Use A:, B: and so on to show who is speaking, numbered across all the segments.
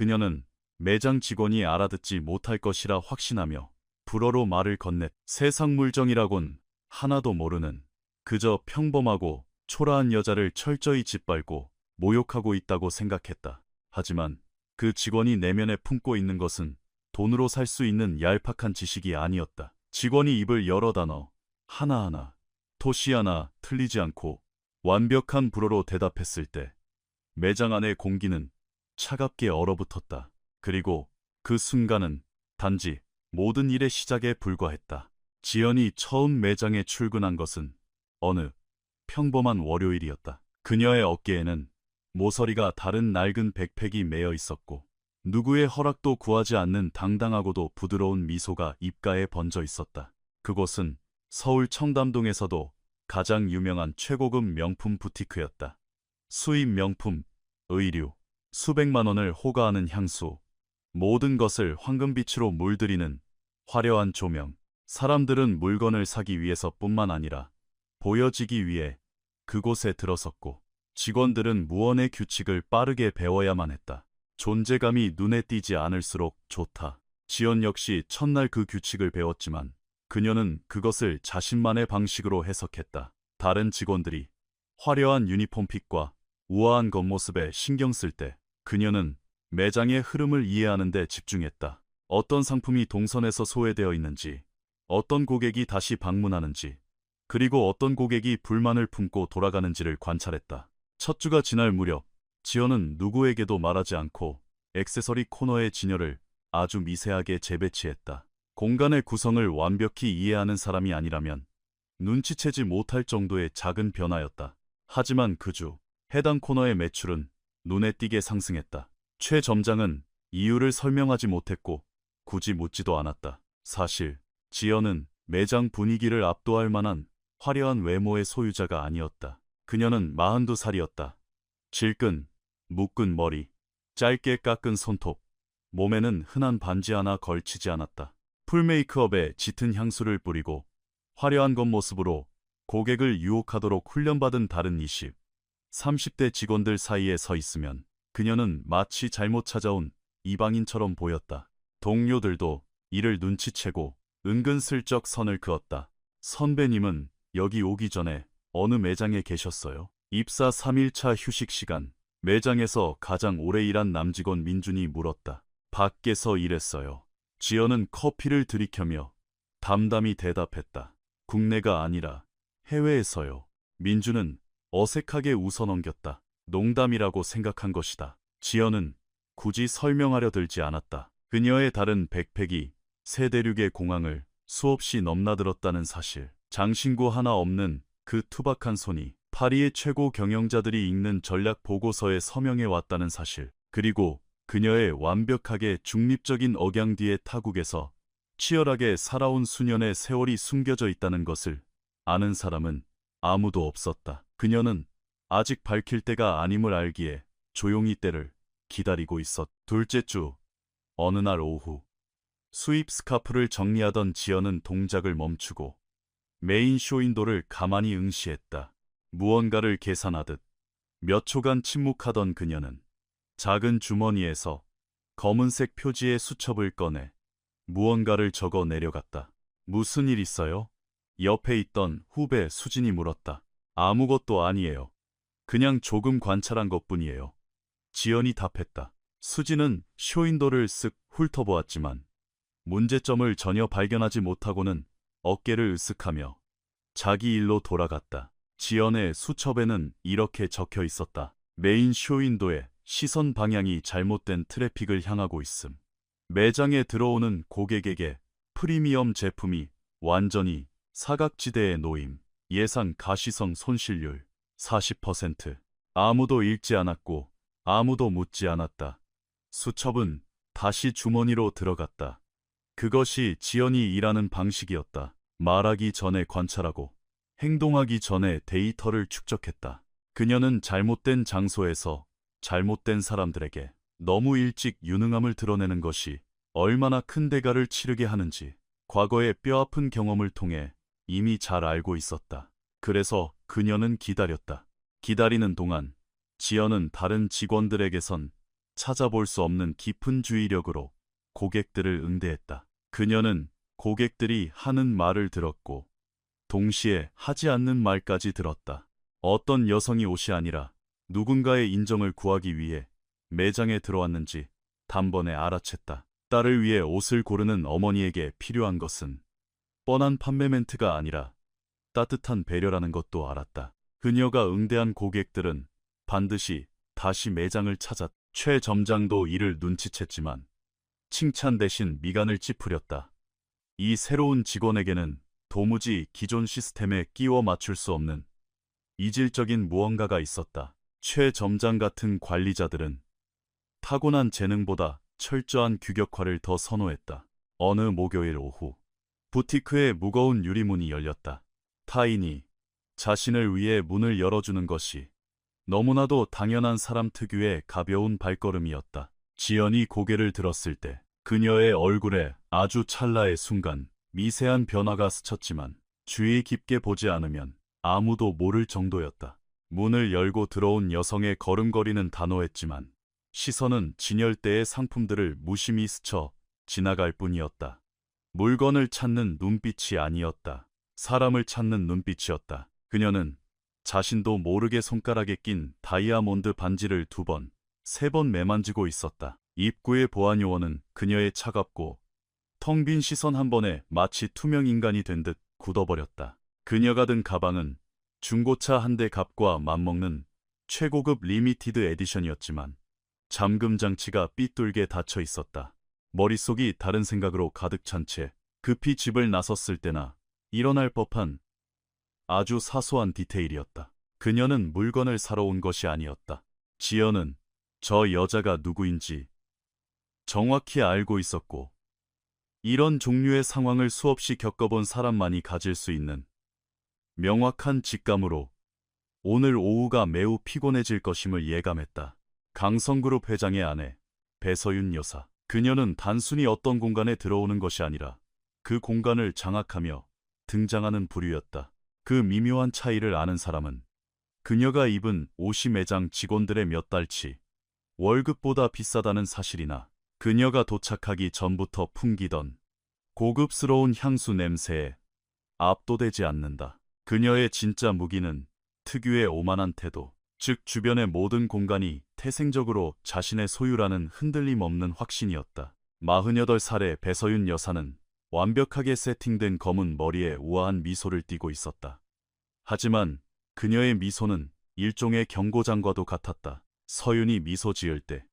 A: 그녀는 매장 직원이 알아듣지 못할 것이라 확신하며 불어로 말을 건넸. 세상 물정이라곤 하나도 모르는 그저 평범하고 초라한 여자를 철저히 짓밟고 모욕하고 있다고 생각했다. 하지만 그 직원이 내면에 품고 있는 것은 돈으로 살 수 있는 얄팍한 지식이 아니었다. 직원이 입을 여러 단어 하나하나 토시 하나 틀리지 않고 완벽한 불어로 대답했을 때 매장 안의 공기는 차갑게 얼어붙었다. 그리고 그 순간은 단지 모든 일의 시작에 불과했다. 지연이 처음 매장에 출근한 것은 어느 평범한 월요일이었다. 그녀의 어깨에는 모서리가 다른 낡은 백팩이 매여 있었고 누구의 허락도 구하지 않는 당당하고도 부드러운 미소가 입가에 번져 있었다. 그곳은 서울 청담동에서도 가장 유명한 최고급 명품 부티크였다. 수입 명품, 의류, 수백만 원을 호가하는 향수, 모든 것을 황금빛으로 물들이는 화려한 조명. 사람들은 물건을 사기 위해서뿐만 아니라 보여지기 위해 그곳에 들어섰고 직원들은 무언의 규칙을 빠르게 배워야만 했다. 존재감이 눈에 띄지 않을수록 좋다. 지연 역시 첫날 그 규칙을 배웠지만 그녀는 그것을 자신만의 방식으로 해석했다. 다른 직원들이 화려한 유니폼핏과 우아한 겉모습에 신경 쓸 때 그녀는 매장의 흐름을 이해하는 데 집중했다. 어떤 상품이 동선에서 소외되어 있는지, 어떤 고객이 다시 방문하는지, 그리고 어떤 고객이 불만을 품고 돌아가는지를 관찰했다. 첫 주가 지날 무렵 지연은 누구에게도 말하지 않고 액세서리 코너의 진열을 아주 미세하게 재배치했다. 공간의 구성을 완벽히 이해하는 사람이 아니라면 눈치채지 못할 정도의 작은 변화였다. 하지만 그 주 해당 코너의 매출은 눈에 띄게 상승했다. 최 점장은 이유를 설명하지 못했고 굳이 묻지도 않았다. 사실 지연은 매장 분위기를 압도할 만한 화려한 외모의 소유자가 아니었다. 그녀는 42살이었다. 질끈, 묶은 머리, 짧게 깎은 손톱, 몸에는 흔한 반지 하나 걸치지 않았다. 풀 메이크업에 짙은 향수를 뿌리고 화려한 겉모습으로 고객을 유혹하도록 훈련받은 다른 20, 30대 직원들 사이에 서 있으면 그녀는 마치 잘못 찾아온 이방인처럼 보였다. 동료들도 이를 눈치채고 은근슬쩍 선을 그었다. 선배님은 여기 오기 전에 어느 매장에 계셨어요? 입사 3일차 휴식 시간, 매장에서 가장 오래 일한 남직원 민준이 물었다. 밖에서 일했어요. 지연은 커피를 들이켜며 담담히 대답했다. 국내가 아니라 해외에서요. 민준은 어색하게 웃어넘겼다. 농담이라고 생각한 것이다. 지연은 굳이 설명하려 들지 않았다. 그녀의 다른 백팩이 새 대륙의 공항을 수없이 넘나들었다는 사실, 장신구 하나 없는 그 투박한 손이 파리의 최고 경영자들이 읽는 전략 보고서에 서명해 왔다는 사실, 그리고 그녀의 완벽하게 중립적인 억양 뒤의 타국에서 치열하게 살아온 수년의 세월이 숨겨져 있다는 것을 아는 사람은 아무도 없었다. 그녀는 아직 밝힐 때가 아님을 알기에 조용히 때를 기다리고 있었다. 둘째 주 어느 날 오후 수입 스카프를 정리하던 지연은 동작을 멈추고 메인 쇼윈도를 가만히 응시했다. 무언가를 계산하듯 몇 초간 침묵하던 그녀는 작은 주머니에서 검은색 표지의 수첩을 꺼내 무언가를 적어 내려갔다. 무슨 일 있어요? 옆에 있던 후배 수진이 물었다. 아무것도 아니에요. 그냥 조금 관찰한 것뿐이에요. 지연이 답했다. 수진은 쇼윈도를 쓱 훑어보았지만 문제점을 전혀 발견하지 못하고는 어깨를 으쓱하며 자기 일로 돌아갔다. 지연의 수첩에는 이렇게 적혀 있었다. 메인 쇼윈도에 시선 방향이 잘못된 트래픽을 향하고 있음. 매장에 들어오는 고객에게 프리미엄 제품이 완전히 사각지대에 놓임. 예상 가시성 손실률 40%. 아무도 읽지 않았고 아무도 묻지 않았다. 수첩은 다시 주머니로 들어갔다. 그것이 지연이 일하는 방식이었다. 말하기 전에 관찰하고 행동하기 전에 데이터를 축적했다. 그녀는 잘못된 장소에서 잘못된 사람들에게 너무 일찍 유능함을 드러내는 것이 얼마나 큰 대가를 치르게 하는지 과거의 뼈아픈 경험을 통해 이미 잘 알고 있었다. 그래서 그녀는 기다렸다. 기다리는 동안 지연은 다른 직원들에게선 찾아볼 수 없는 깊은 주의력으로 고객들을 응대했다. 그녀는 고객들이 하는 말을 들었고 동시에 하지 않는 말까지 들었다. 어떤 여성이 옷이 아니라 누군가의 인정을 구하기 위해 매장에 들어왔는지 단번에 알아챘다. 딸을 위해 옷을 고르는 어머니에게 필요한 것은 뻔한 판매 멘트가 아니라 따뜻한 배려라는 것도 알았다. 그녀가 응대한 고객들은 반드시 다시 매장을 찾았다. 최 점장도 이를 눈치챘지만 칭찬 대신 미간을 찌푸렸다. 이 새로운 직원에게는 도무지 기존 시스템에 끼워 맞출 수 없는 이질적인 무언가가 있었다. 최 점장 같은 관리자들은 타고난 재능보다 철저한 규격화를 더 선호했다. 어느 목요일 오후 부티크의 무거운 유리문이 열렸다. 타인이 자신을 위해 문을 열어주는 것이 너무나도 당연한 사람 특유의 가벼운 발걸음이었다. 지연이 고개를 들었을 때 그녀의 얼굴에 아주 찰나의 순간 미세한 변화가 스쳤지만 주의 깊게 보지 않으면 아무도 모를 정도였다. 문을 열고 들어온 여성의 걸음걸이는 단호했지만 시선은 진열대의 상품들을 무심히 스쳐 지나갈 뿐이었다. 물건을 찾는 눈빛이 아니었다. 사람을 찾는 눈빛이었다. 그녀는 자신도 모르게 손가락에 낀 다이아몬드 반지를 2번, 3번 매만지고 있었다. 입구의 보안요원은 그녀의 차갑고 텅 빈 시선 한 번에 마치 투명 인간이 된 듯 굳어버렸다. 그녀가 든 가방은 중고차 한 대 값과 맞먹는 최고급 리미티드 에디션이었지만 잠금 장치가 삐뚤게 닫혀 있었다. 머릿속이 다른 생각으로 가득 찬 채 급히 집을 나섰을 때나 일어날 법한 아주 사소한 디테일이었다. 그녀는 물건을 사러 온 것이 아니었다. 지연은 저 여자가 누구인지 정확히 알고 있었고 이런 종류의 상황을 수없이 겪어본 사람만이 가질 수 있는 명확한 직감으로 오늘 오후가 매우 피곤해질 것임을 예감했다. 강성그룹 회장의 아내 배서윤 여사. 그녀는 단순히 어떤 공간에 들어오는 것이 아니라 그 공간을 장악하며 등장하는 부류였다. 그 미묘한 차이를 아는 사람은 그녀가 입은 옷이 매장 직원들의 몇 달치 월급보다 비싸다는 사실이나 그녀가 도착하기 전부터 풍기던 고급스러운 향수 냄새에 압도되지 않는다. 그녀의 진짜 무기는 특유의 오만한 태도, 즉 주변의 모든 공간이 태생적으로 자신의 소유라는 흔들림 없는 확신이었다. 48살의 배서윤 여사는 완벽하게 세팅된 검은 머리에 우아한 미소를 띠고 있었다. 하지만 그녀의 미소는 일종의 경고장과도 같았다. 서윤이 미소 지을 때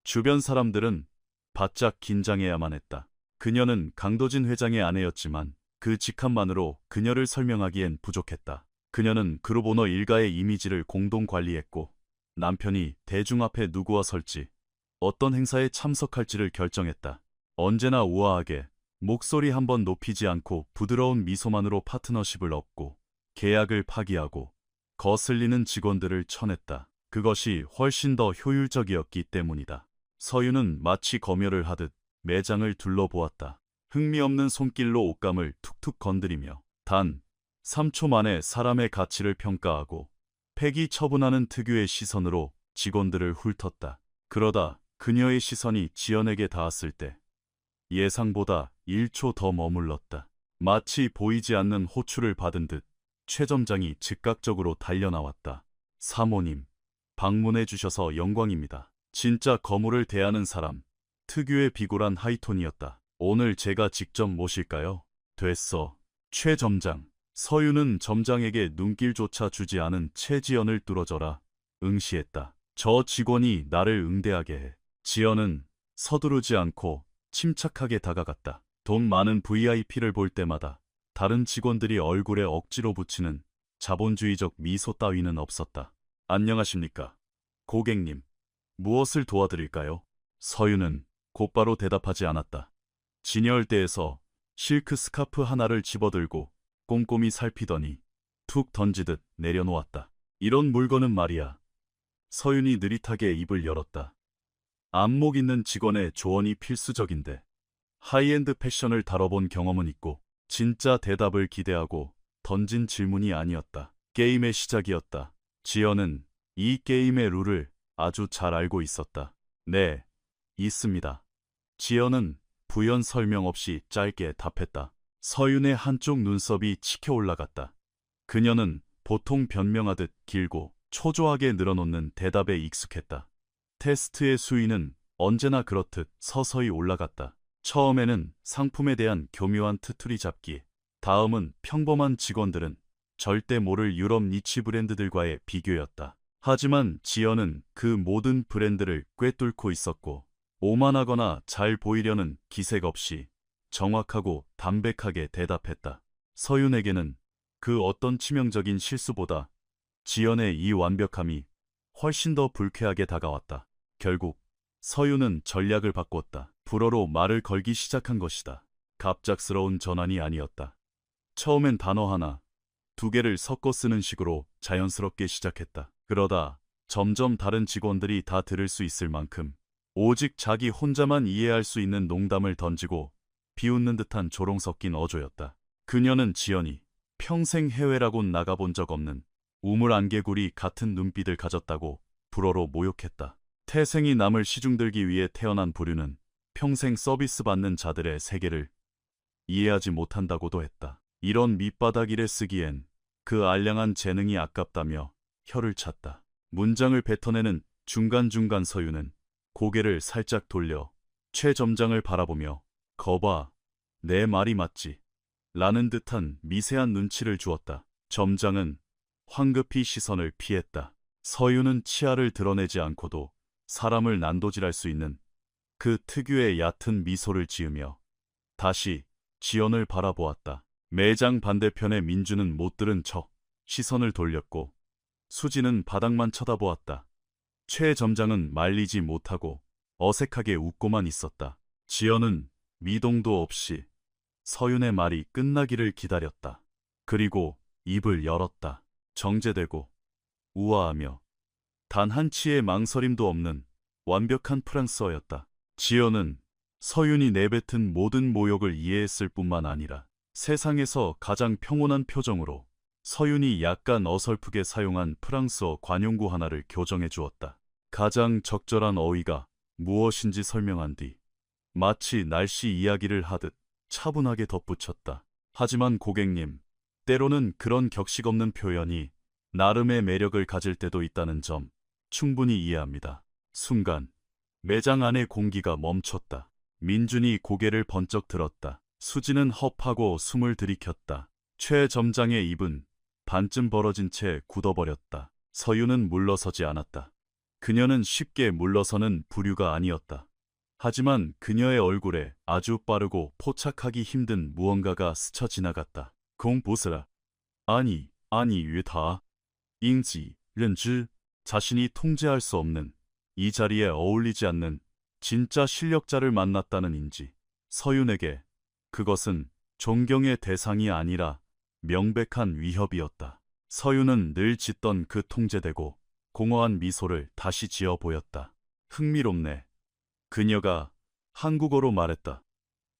A: 주변 사람들은 바짝 긴장해야만 했다. 그녀는 강도진 회장의 아내였지만 그 직함만으로 그녀를 설명하기엔 부족했다. 그녀는 그룹 오너 일가의 이미지를 공동 관리했고 남편이 대중 앞에 누구와 설지 어떤 행사에 참석할지를 결정했다. 언제나 우아하게 목소리 한번 높이지 않고 부드러운 미소만으로 파트너십을 얻고 계약을 파기하고 거슬리는 직원들을 쳐냈다. 그것이 훨씬 더 효율적이었기 때문이다. 서윤은 마치 검열을 하듯 매장을 둘러보았다. 흥미없는 손길로 옷감을 툭툭 건드리며 단 3초 만에 사람의 가치를 평가하고 폐기 처분하는 특유의 시선으로 직원들을 훑었다. 그러다 그녀의 시선이 지연에게 닿았을 때 예상보다 1초 더 머물렀다. 마치 보이지 않는 호출을 받은 듯 최 점장이 즉각적으로 달려나왔다. 사모님, 방문해 주셔서 영광입니다. 진짜 거물을 대하는 사람, 특유의 비굴한 하이톤이었다. 오늘 제가 직접 모실까요? 됐어. 최 점장. 서윤은 점장에게 눈길조차 주지 않은 최지연을 뚫어져라 응시했다. 저 직원이 나를 응대하게 해. 지연은 서두르지 않고 침착하게 다가갔다. 돈 많은 VIP를 볼 때마다 다른 직원들이 얼굴에 억지로 붙이는 자본주의적 미소 따위는 없었다. 안녕하십니까? 고객님, 무엇을 도와드릴까요? 서윤은 곧바로 대답하지 않았다. 진열대에서 실크 스카프 하나를 집어들고 꼼꼼히 살피더니 툭 던지듯 내려놓았다. 이런 물건은 말이야. 서윤이 느릿하게 입을 열었다. 안목 있는 직원의 조언이 필수적인데 하이엔드 패션을 다뤄본 경험은 있고 진짜 대답을 기대하고 던진 질문이 아니었다. 게임의 시작이었다. 지연은 이 게임의 룰을 아주 잘 알고 있었다. 네, 있습니다. 지연은 부연 설명 없이 짧게 답했다. 서윤의 한쪽 눈썹이 치켜 올라갔다. 그녀는 보통 변명하듯 길고 초조하게 늘어놓는 대답에 익숙했다. 테스트의 수위는 언제나 그렇듯 서서히 올라갔다. 처음에는 상품에 대한 교묘한 트투리 잡기, 다음은 평범한 직원들은 절대 모를 유럽 니치 브랜드들과의 비교였다. 하지만 지연은 그 모든 브랜드를 꿰뚫고 있었고, 오만하거나 잘 보이려는 기색 없이 정확하고 담백하게 대답했다. 서윤에게는 그 어떤 치명적인 실수보다 지연의 이 완벽함이 훨씬 더 불쾌하게 다가왔다. 결국 서윤은 전략을 바꿨다. 불어로 말을 걸기 시작한 것이다. 갑작스러운 전환이 아니었다. 처음엔 단어 하나, 두 개를 섞어 쓰는 식으로 자연스럽게 시작했다. 그러다 점점 다른 직원들이 다 들을 수 있을 만큼 오직 자기 혼자만 이해할 수 있는 농담을 던지고 비웃는 듯한 조롱 섞인 어조였다. 그녀는 지연이 평생 해외라곤 나가본 적 없는 우물안개구리 같은 눈빛을 가졌다고 불어로 모욕했다. 태생이 남을 시중들기 위해 태어난 부류는 평생 서비스 받는 자들의 세계를 이해하지 못한다고도 했다. 이런 밑바닥 일에 쓰기엔 그 알량한 재능이 아깝다며 혀를 찼다. 문장을 뱉어내는 중간중간 서윤은 고개를 살짝 돌려 최 점장을 바라보며 거봐, 내 말이 맞지? 라는 듯한 미세한 눈치를 주었다. 점장은 황급히 시선을 피했다. 서윤은 치아를 드러내지 않고도 사람을 난도질할 수 있는 그 특유의 얕은 미소를 지으며 다시 지연을 바라보았다. 매장 반대편의 민주는 못 들은 척 시선을 돌렸고 수지는 바닥만 쳐다보았다. 최 점장은 말리지 못하고 어색하게 웃고만 있었다. 지연은 미동도 없이 서윤의 말이 끝나기를 기다렸다. 그리고 입을 열었다. 정제되고 우아하며 단 한치의 망설임도 없는 완벽한 프랑스어였다. 지연은 서윤이 내뱉은 모든 모욕을 이해했을 뿐만 아니라 세상에서 가장 평온한 표정으로 서윤이 약간 어설프게 사용한 프랑스어 관용구 하나를 교정해 주었다. 가장 적절한 어휘가 무엇인지 설명한 뒤 마치 날씨 이야기를 하듯 차분하게 덧붙였다. 하지만 고객님, 때로는 그런 격식 없는 표현이 나름의 매력을 가질 때도 있다는 점 충분히 이해합니다. 순간 매장 안의 공기가 멈췄다. 민준이 고개를 번쩍 들었다. 수지는 헙하고 숨을 들이켰다. 최 점장의 입은 반쯤 벌어진 채 굳어버렸다. 서윤은 물러서지 않았다. 그녀는 쉽게 물러서는 부류가 아니었다. 하지만 그녀의 얼굴에 아주 빠르고 포착하기 힘든 무언가가 스쳐 지나갔다. 공부스라. 아니, 왜 다. 인지, 렌즈. 자신이 통제할 수 없는, 이 자리에 어울리지 않는 진짜 실력자를 만났다는 인지. 서윤에게 그것은 존경의 대상이 아니라 명백한 위협이었다. 서윤은 늘 짓던 그 통제되고 공허한 미소를 다시 지어 보였다. 흥미롭네. 그녀가 한국어로 말했다.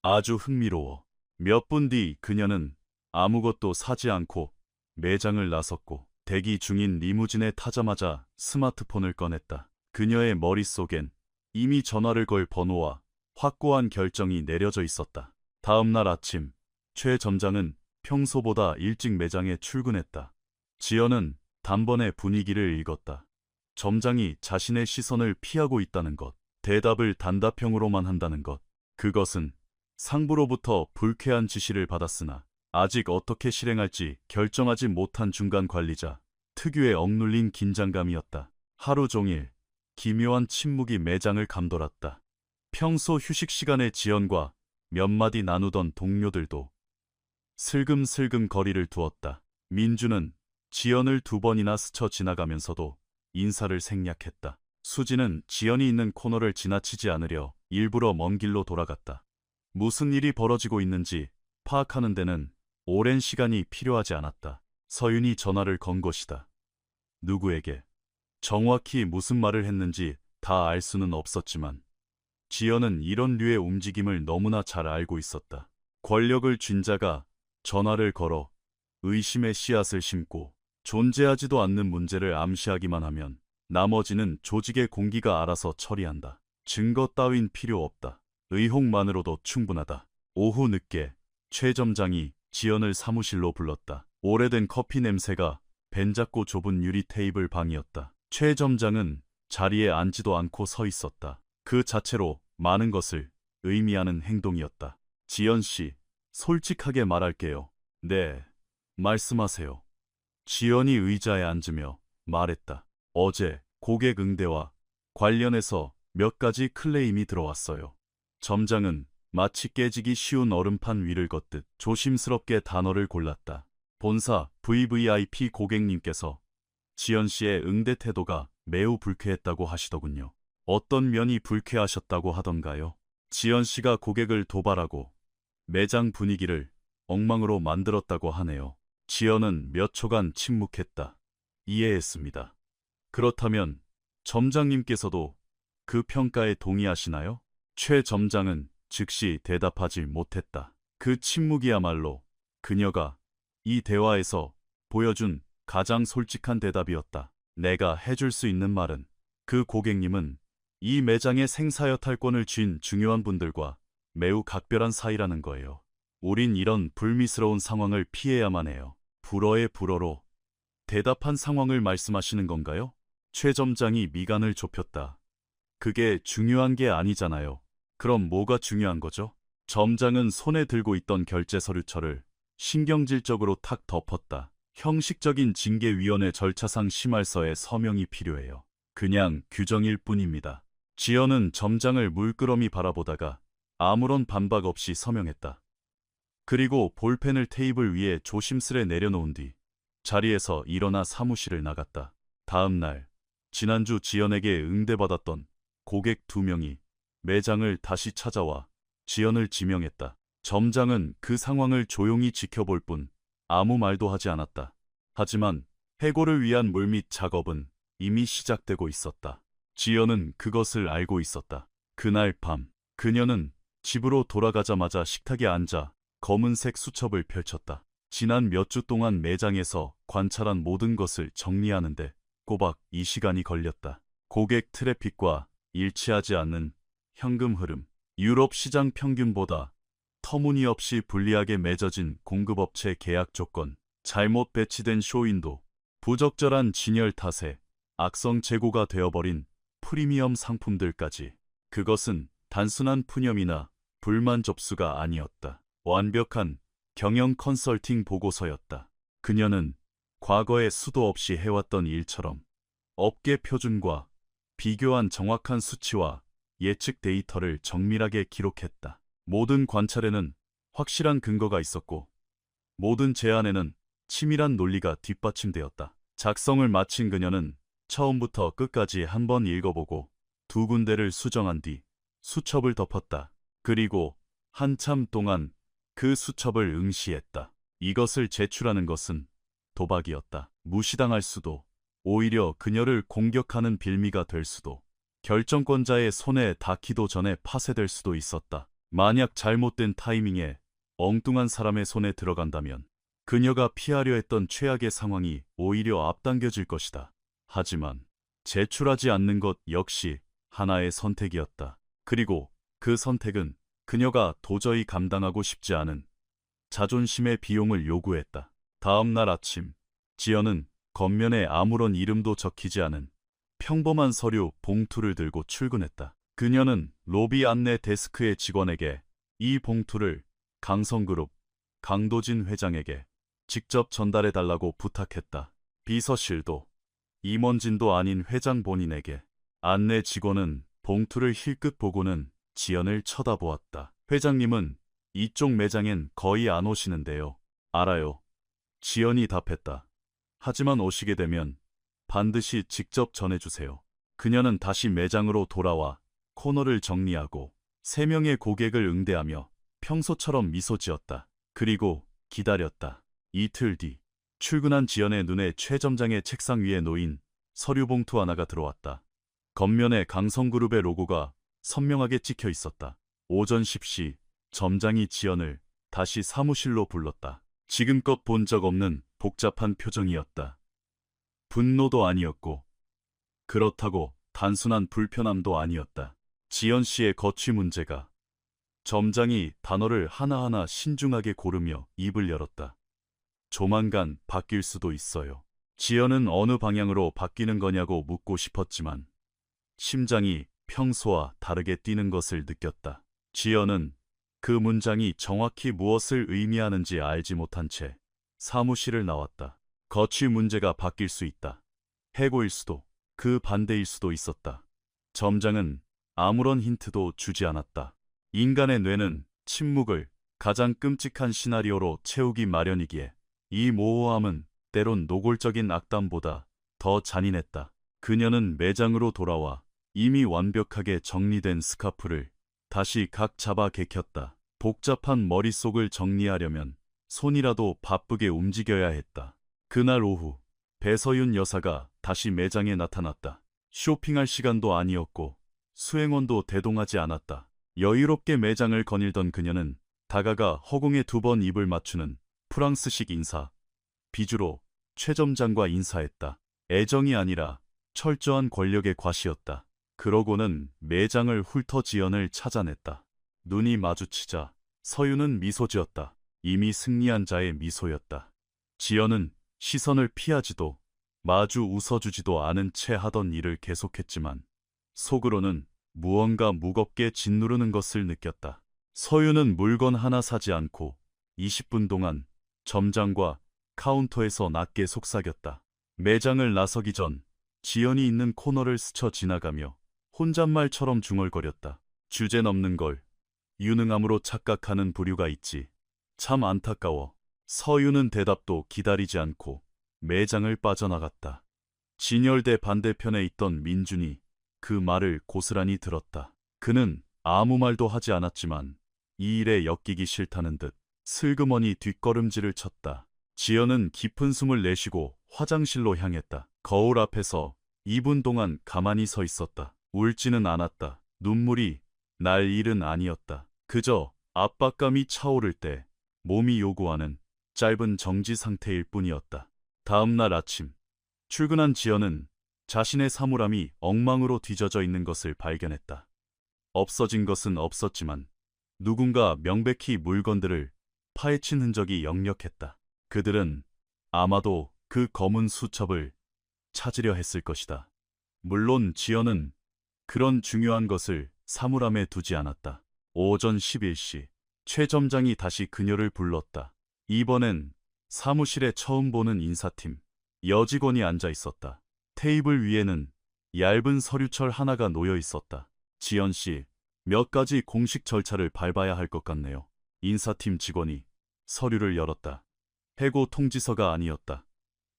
A: 아주 흥미로워. 몇 분 뒤 그녀는 아무것도 사지 않고 매장을 나섰고 대기 중인 리무진에 타자마자 스마트폰을 꺼냈다. 그녀의 머릿속엔 이미 전화를 걸 번호와 확고한 결정이 내려져 있었다. 다음 날 아침, 최 점장은 평소보다 일찍 매장에 출근했다. 지연은 단번에 분위기를 읽었다. 점장이 자신의 시선을 피하고 있다는 것, 대답을 단답형으로만 한다는 것, 그것은 상부로부터 불쾌한 지시를 받았으나 아직 어떻게 실행할지 결정하지 못한 중간 관리자, 특유의 억눌린 긴장감이었다. 하루 종일 기묘한 침묵이 매장을 감돌았다. 평소 휴식 시간에 지연과 몇 마디 나누던 동료들도 슬금슬금 거리를 두었다. 민주는 지연을 2번이나 스쳐 지나가면서도 인사를 생략했다. 수지는 지연이 있는 코너를 지나치지 않으려 일부러 먼 길로 돌아갔다. 무슨 일이 벌어지고 있는지 파악하는 데는 오랜 시간이 필요하지 않았다. 서윤이 전화를 건 것이다. 누구에게, 정확히 무슨 말을 했는지 다 알 수는 없었지만 지연은 이런 류의 움직임을 너무나 잘 알고 있었다. 권력을 쥔 자가 전화를 걸어 의심의 씨앗을 심고 존재하지도 않는 문제를 암시하기만 하면 나머지는 조직의 공기가 알아서 처리한다. 증거 따윈 필요 없다. 의혹만으로도 충분하다. 오후 늦게 최 점장이 지연을 사무실로 불렀다. 오래된 커피 냄새가 벤잡고 좁은 유리 테이블 방이었다. 최 점장은 자리에 앉지도 않고 서 있었다. 그 자체로 많은 것을 의미하는 행동이었다. 지연 씨, 솔직하게 말할게요. 네, 말씀하세요. 지연이 의자에 앉으며 말했다. 어제 고객 응대와 관련해서 몇 가지 클레임이 들어왔어요. 점장은 마치 깨지기 쉬운 얼음판 위를 걷듯 조심스럽게 단어를 골랐다. 본사 VVIP 고객님께서 지연 씨의 응대 태도가 매우 불쾌했다고 하시더군요. 어떤 면이 불쾌하셨다고 하던가요? 지연 씨가 고객을 도발하고 매장 분위기를 엉망으로 만들었다고 하네요. 지연은 몇 초간 침묵했다. 이해했습니다. 그렇다면 점장님께서도 그 평가에 동의하시나요? 최 점장은 즉시 대답하지 못했다. 그 침묵이야말로 그녀가 이 대화에서 보여준 가장 솔직한 대답이었다. 내가 해줄 수 있는 말은 그 고객님은 이 매장의 생사여탈권을 쥔 중요한 분들과 매우 각별한 사이라는 거예요. 우린 이런 불미스러운 상황을 피해야만 해요. 불어의 불어로 대답한 상황을 말씀하시는 건가요? 최 점장이 미간을 좁혔다. 그게 중요한 게 아니잖아요. 그럼 뭐가 중요한 거죠? 점장은 손에 들고 있던 결제 서류철을 신경질적으로 탁 덮었다. 형식적인 징계위원회 절차상 심할서에 서명이 필요해요. 그냥 규정일 뿐입니다. 지연은 점장을 물끄러미 바라보다가 아무런 반박 없이 서명했다. 그리고 볼펜을 테이블 위에 조심스레 내려놓은 뒤 자리에서 일어나 사무실을 나갔다. 다음 날 지난주 지연에게 응대받았던 고객 2명이 매장을 다시 찾아와 지연을 지명했다. 점장은 그 상황을 조용히 지켜볼 뿐 아무 말도 하지 않았다. 하지만 해고를 위한 물밑 작업은 이미 시작되고 있었다. 지연은 그것을 알고 있었다. 그날 밤 그녀는 집으로 돌아가자마자 식탁에 앉아 검은색 수첩을 펼쳤다. 지난 몇 주 동안 매장에서 관찰한 모든 것을 정리하는데 꼬박 2시간이 걸렸다. 고객 트래픽과 일치하지 않는 현금 흐름, 유럽 시장 평균보다 터무니없이 불리하게 맺어진 공급업체 계약 조건, 잘못 배치된 쇼윈도, 부적절한 진열 탓에 악성 재고가 되어버린 프리미엄 상품들까지. 그것은 단순한 푸념이나 불만 접수가 아니었다. 완벽한 경영 컨설팅 보고서였다. 그녀는 과거에 수도 없이 해왔던 일처럼 업계 표준과 비교한 정확한 수치와 예측 데이터를 정밀하게 기록했다. 모든 관찰에는 확실한 근거가 있었고 모든 제안에는 치밀한 논리가 뒷받침되었다. 작성을 마친 그녀는 처음부터 끝까지 한번 읽어보고 2군데를 수정한 뒤 수첩을 덮었다. 그리고 한참 동안 그 수첩을 응시했다. 이것을 제출하는 것은 도박이었다. 무시당할 수도, 오히려 그녀를 공격하는 빌미가 될 수도, 결정권자의 손에 닿기도 전에 파쇄될 수도 있었다. 만약 잘못된 타이밍에 엉뚱한 사람의 손에 들어간다면 그녀가 피하려 했던 최악의 상황이 오히려 앞당겨질 것이다. 하지만 제출하지 않는 것 역시 하나의 선택이었다. 그리고 그 선택은 그녀가 도저히 감당하고 싶지 않은 자존심의 비용을 요구했다. 다음 날 아침, 지연은 겉면에 아무런 이름도 적히지 않은 평범한 서류 봉투를 들고 출근했다. 그녀는 로비 안내 데스크의 직원에게 이 봉투를 강성그룹 강도진 회장에게 직접 전달해달라고 부탁했다. 비서실도 임원진도 아닌 회장 본인에게. 안내 직원은 봉투를 힐끗 보고는 지연을 쳐다보았다. 회장님은 이쪽 매장엔 거의 안 오시는데요. 알아요. 지연이 답했다. 하지만 오시게 되면 반드시 직접 전해주세요. 그녀는 다시 매장으로 돌아와 코너를 정리하고 3명의 고객을 응대하며 평소처럼 미소 지었다. 그리고 기다렸다. 이틀 뒤 출근한 지연의 눈에 최 점장의 책상 위에 놓인 서류 봉투 하나가 들어왔다. 겉면에 강성그룹의 로고가 선명하게 찍혀 있었다. 오전 10시 점장이 지연을 다시 사무실로 불렀다. 지금껏 본 적 없는 복잡한 표정이었다. 분노도 아니었고 그렇다고 단순한 불편함도 아니었다. 지연 씨의 거취 문제가. 점장이 단어를 하나하나 신중하게 고르며 입을 열었다. 조만간 바뀔 수도 있어요. 지연은 어느 방향으로 바뀌는 거냐고 묻고 싶었지만 심장이 평소와 다르게 뛰는 것을 느꼈다. 지연은 그 문장이 정확히 무엇을 의미하는지 알지 못한 채 사무실을 나왔다. 거취 문제가 바뀔 수 있다. 해고일 수도, 그 반대일 수도 있었다. 점장은 아무런 힌트도 주지 않았다. 인간의 뇌는 침묵을 가장 끔찍한 시나리오로 채우기 마련이기에 이 모호함은 때론 노골적인 악담보다 더 잔인했다. 그녀는 매장으로 돌아와 이미 완벽하게 정리된 스카프를 다시 각 잡아 개켰다. 복잡한 머릿속을 정리하려면 손이라도 바쁘게 움직여야 했다. 그날 오후 배서윤 여사가 다시 매장에 나타났다. 쇼핑할 시간도 아니었고 수행원도 대동하지 않았다. 여유롭게 매장을 거닐던 그녀는 다가가 허공에 2번 입을 맞추는 프랑스식 인사, 비주로 최 점장과 인사했다. 애정이 아니라 철저한 권력의 과시였다. 그러고는 매장을 훑어 지연을 찾아냈다. 눈이 마주치자 서윤은 미소 지었다. 이미 승리한 자의 미소였다. 지연은 시선을 피하지도 마주 웃어주지도 않은 채 하던 일을 계속했지만 속으로는 무언가 무겁게 짓누르는 것을 느꼈다. 서윤은 물건 하나 사지 않고 20분 동안 점장과 카운터에서 낮게 속삭였다. 매장을 나서기 전 지연이 있는 코너를 스쳐 지나가며 혼잣말처럼 중얼거렸다. 주제 넘는 걸 유능함으로 착각하는 부류가 있지. 참 안타까워. 서윤은 대답도 기다리지 않고 매장을 빠져나갔다. 진열대 반대편에 있던 민준이 그 말을 고스란히 들었다. 그는 아무 말도 하지 않았지만 이 일에 엮이기 싫다는 듯 슬그머니 뒷걸음질을 쳤다. 지연은 깊은 숨을 내쉬고 화장실로 향했다. 거울 앞에서 2분 동안 가만히 서 있었다. 울지는 않았다. 눈물이 날 일은 아니었다. 그저 압박감이 차오를 때 몸이 요구하는 짧은 정지 상태일 뿐이었다. 다음 날 아침 출근한 지연은 자신의 사물함이 엉망으로 뒤져져 있는 것을 발견했다. 없어진 것은 없었지만 누군가 명백히 물건들을 파헤친 흔적이 역력했다. 그들은 아마도 그 검은 수첩을 찾으려 했을 것이다. 물론 지연은 그런 중요한 것을 사물함에 두지 않았다. 오전 11시 최 점장이 다시 그녀를 불렀다. 이번엔 사무실에 처음 보는 인사팀 여직원이 앉아 있었다. 테이블 위에는 얇은 서류철 하나가 놓여 있었다. 지연 씨, 몇 가지 공식 절차를 밟아야 할 것 같네요. 인사팀 직원이 서류를 열었다. 해고 통지서가 아니었다.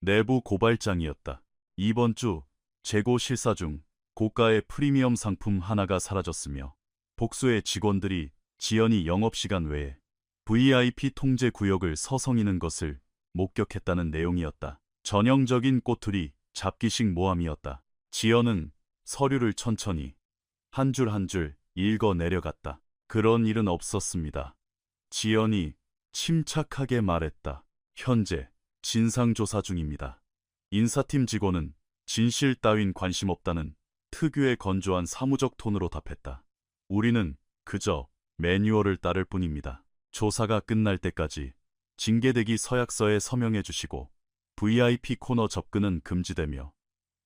A: 내부 고발장이었다. 이번 주 재고 실사 중 고가의 프리미엄 상품 하나가 사라졌으며 복수의 직원들이 지연이 영업시간 외에 VIP 통제 구역을 서성이는 것을 목격했다는 내용이었다. 전형적인 꼬투리 잡기식 모함이었다. 지연은 서류를 천천히 한 줄 한 줄 읽어 내려갔다. 그런 일은 없었습니다. 지연이 침착하게 말했다. 현재 진상조사 중입니다. 인사팀 직원은 진실 따윈 관심 없다는 특유의 건조한 사무적 톤으로 답했다. 우리는 그저 매뉴얼을 따를 뿐입니다. 조사가 끝날 때까지 징계대기 서약서에 서명해 주시고 VIP 코너 접근은 금지되며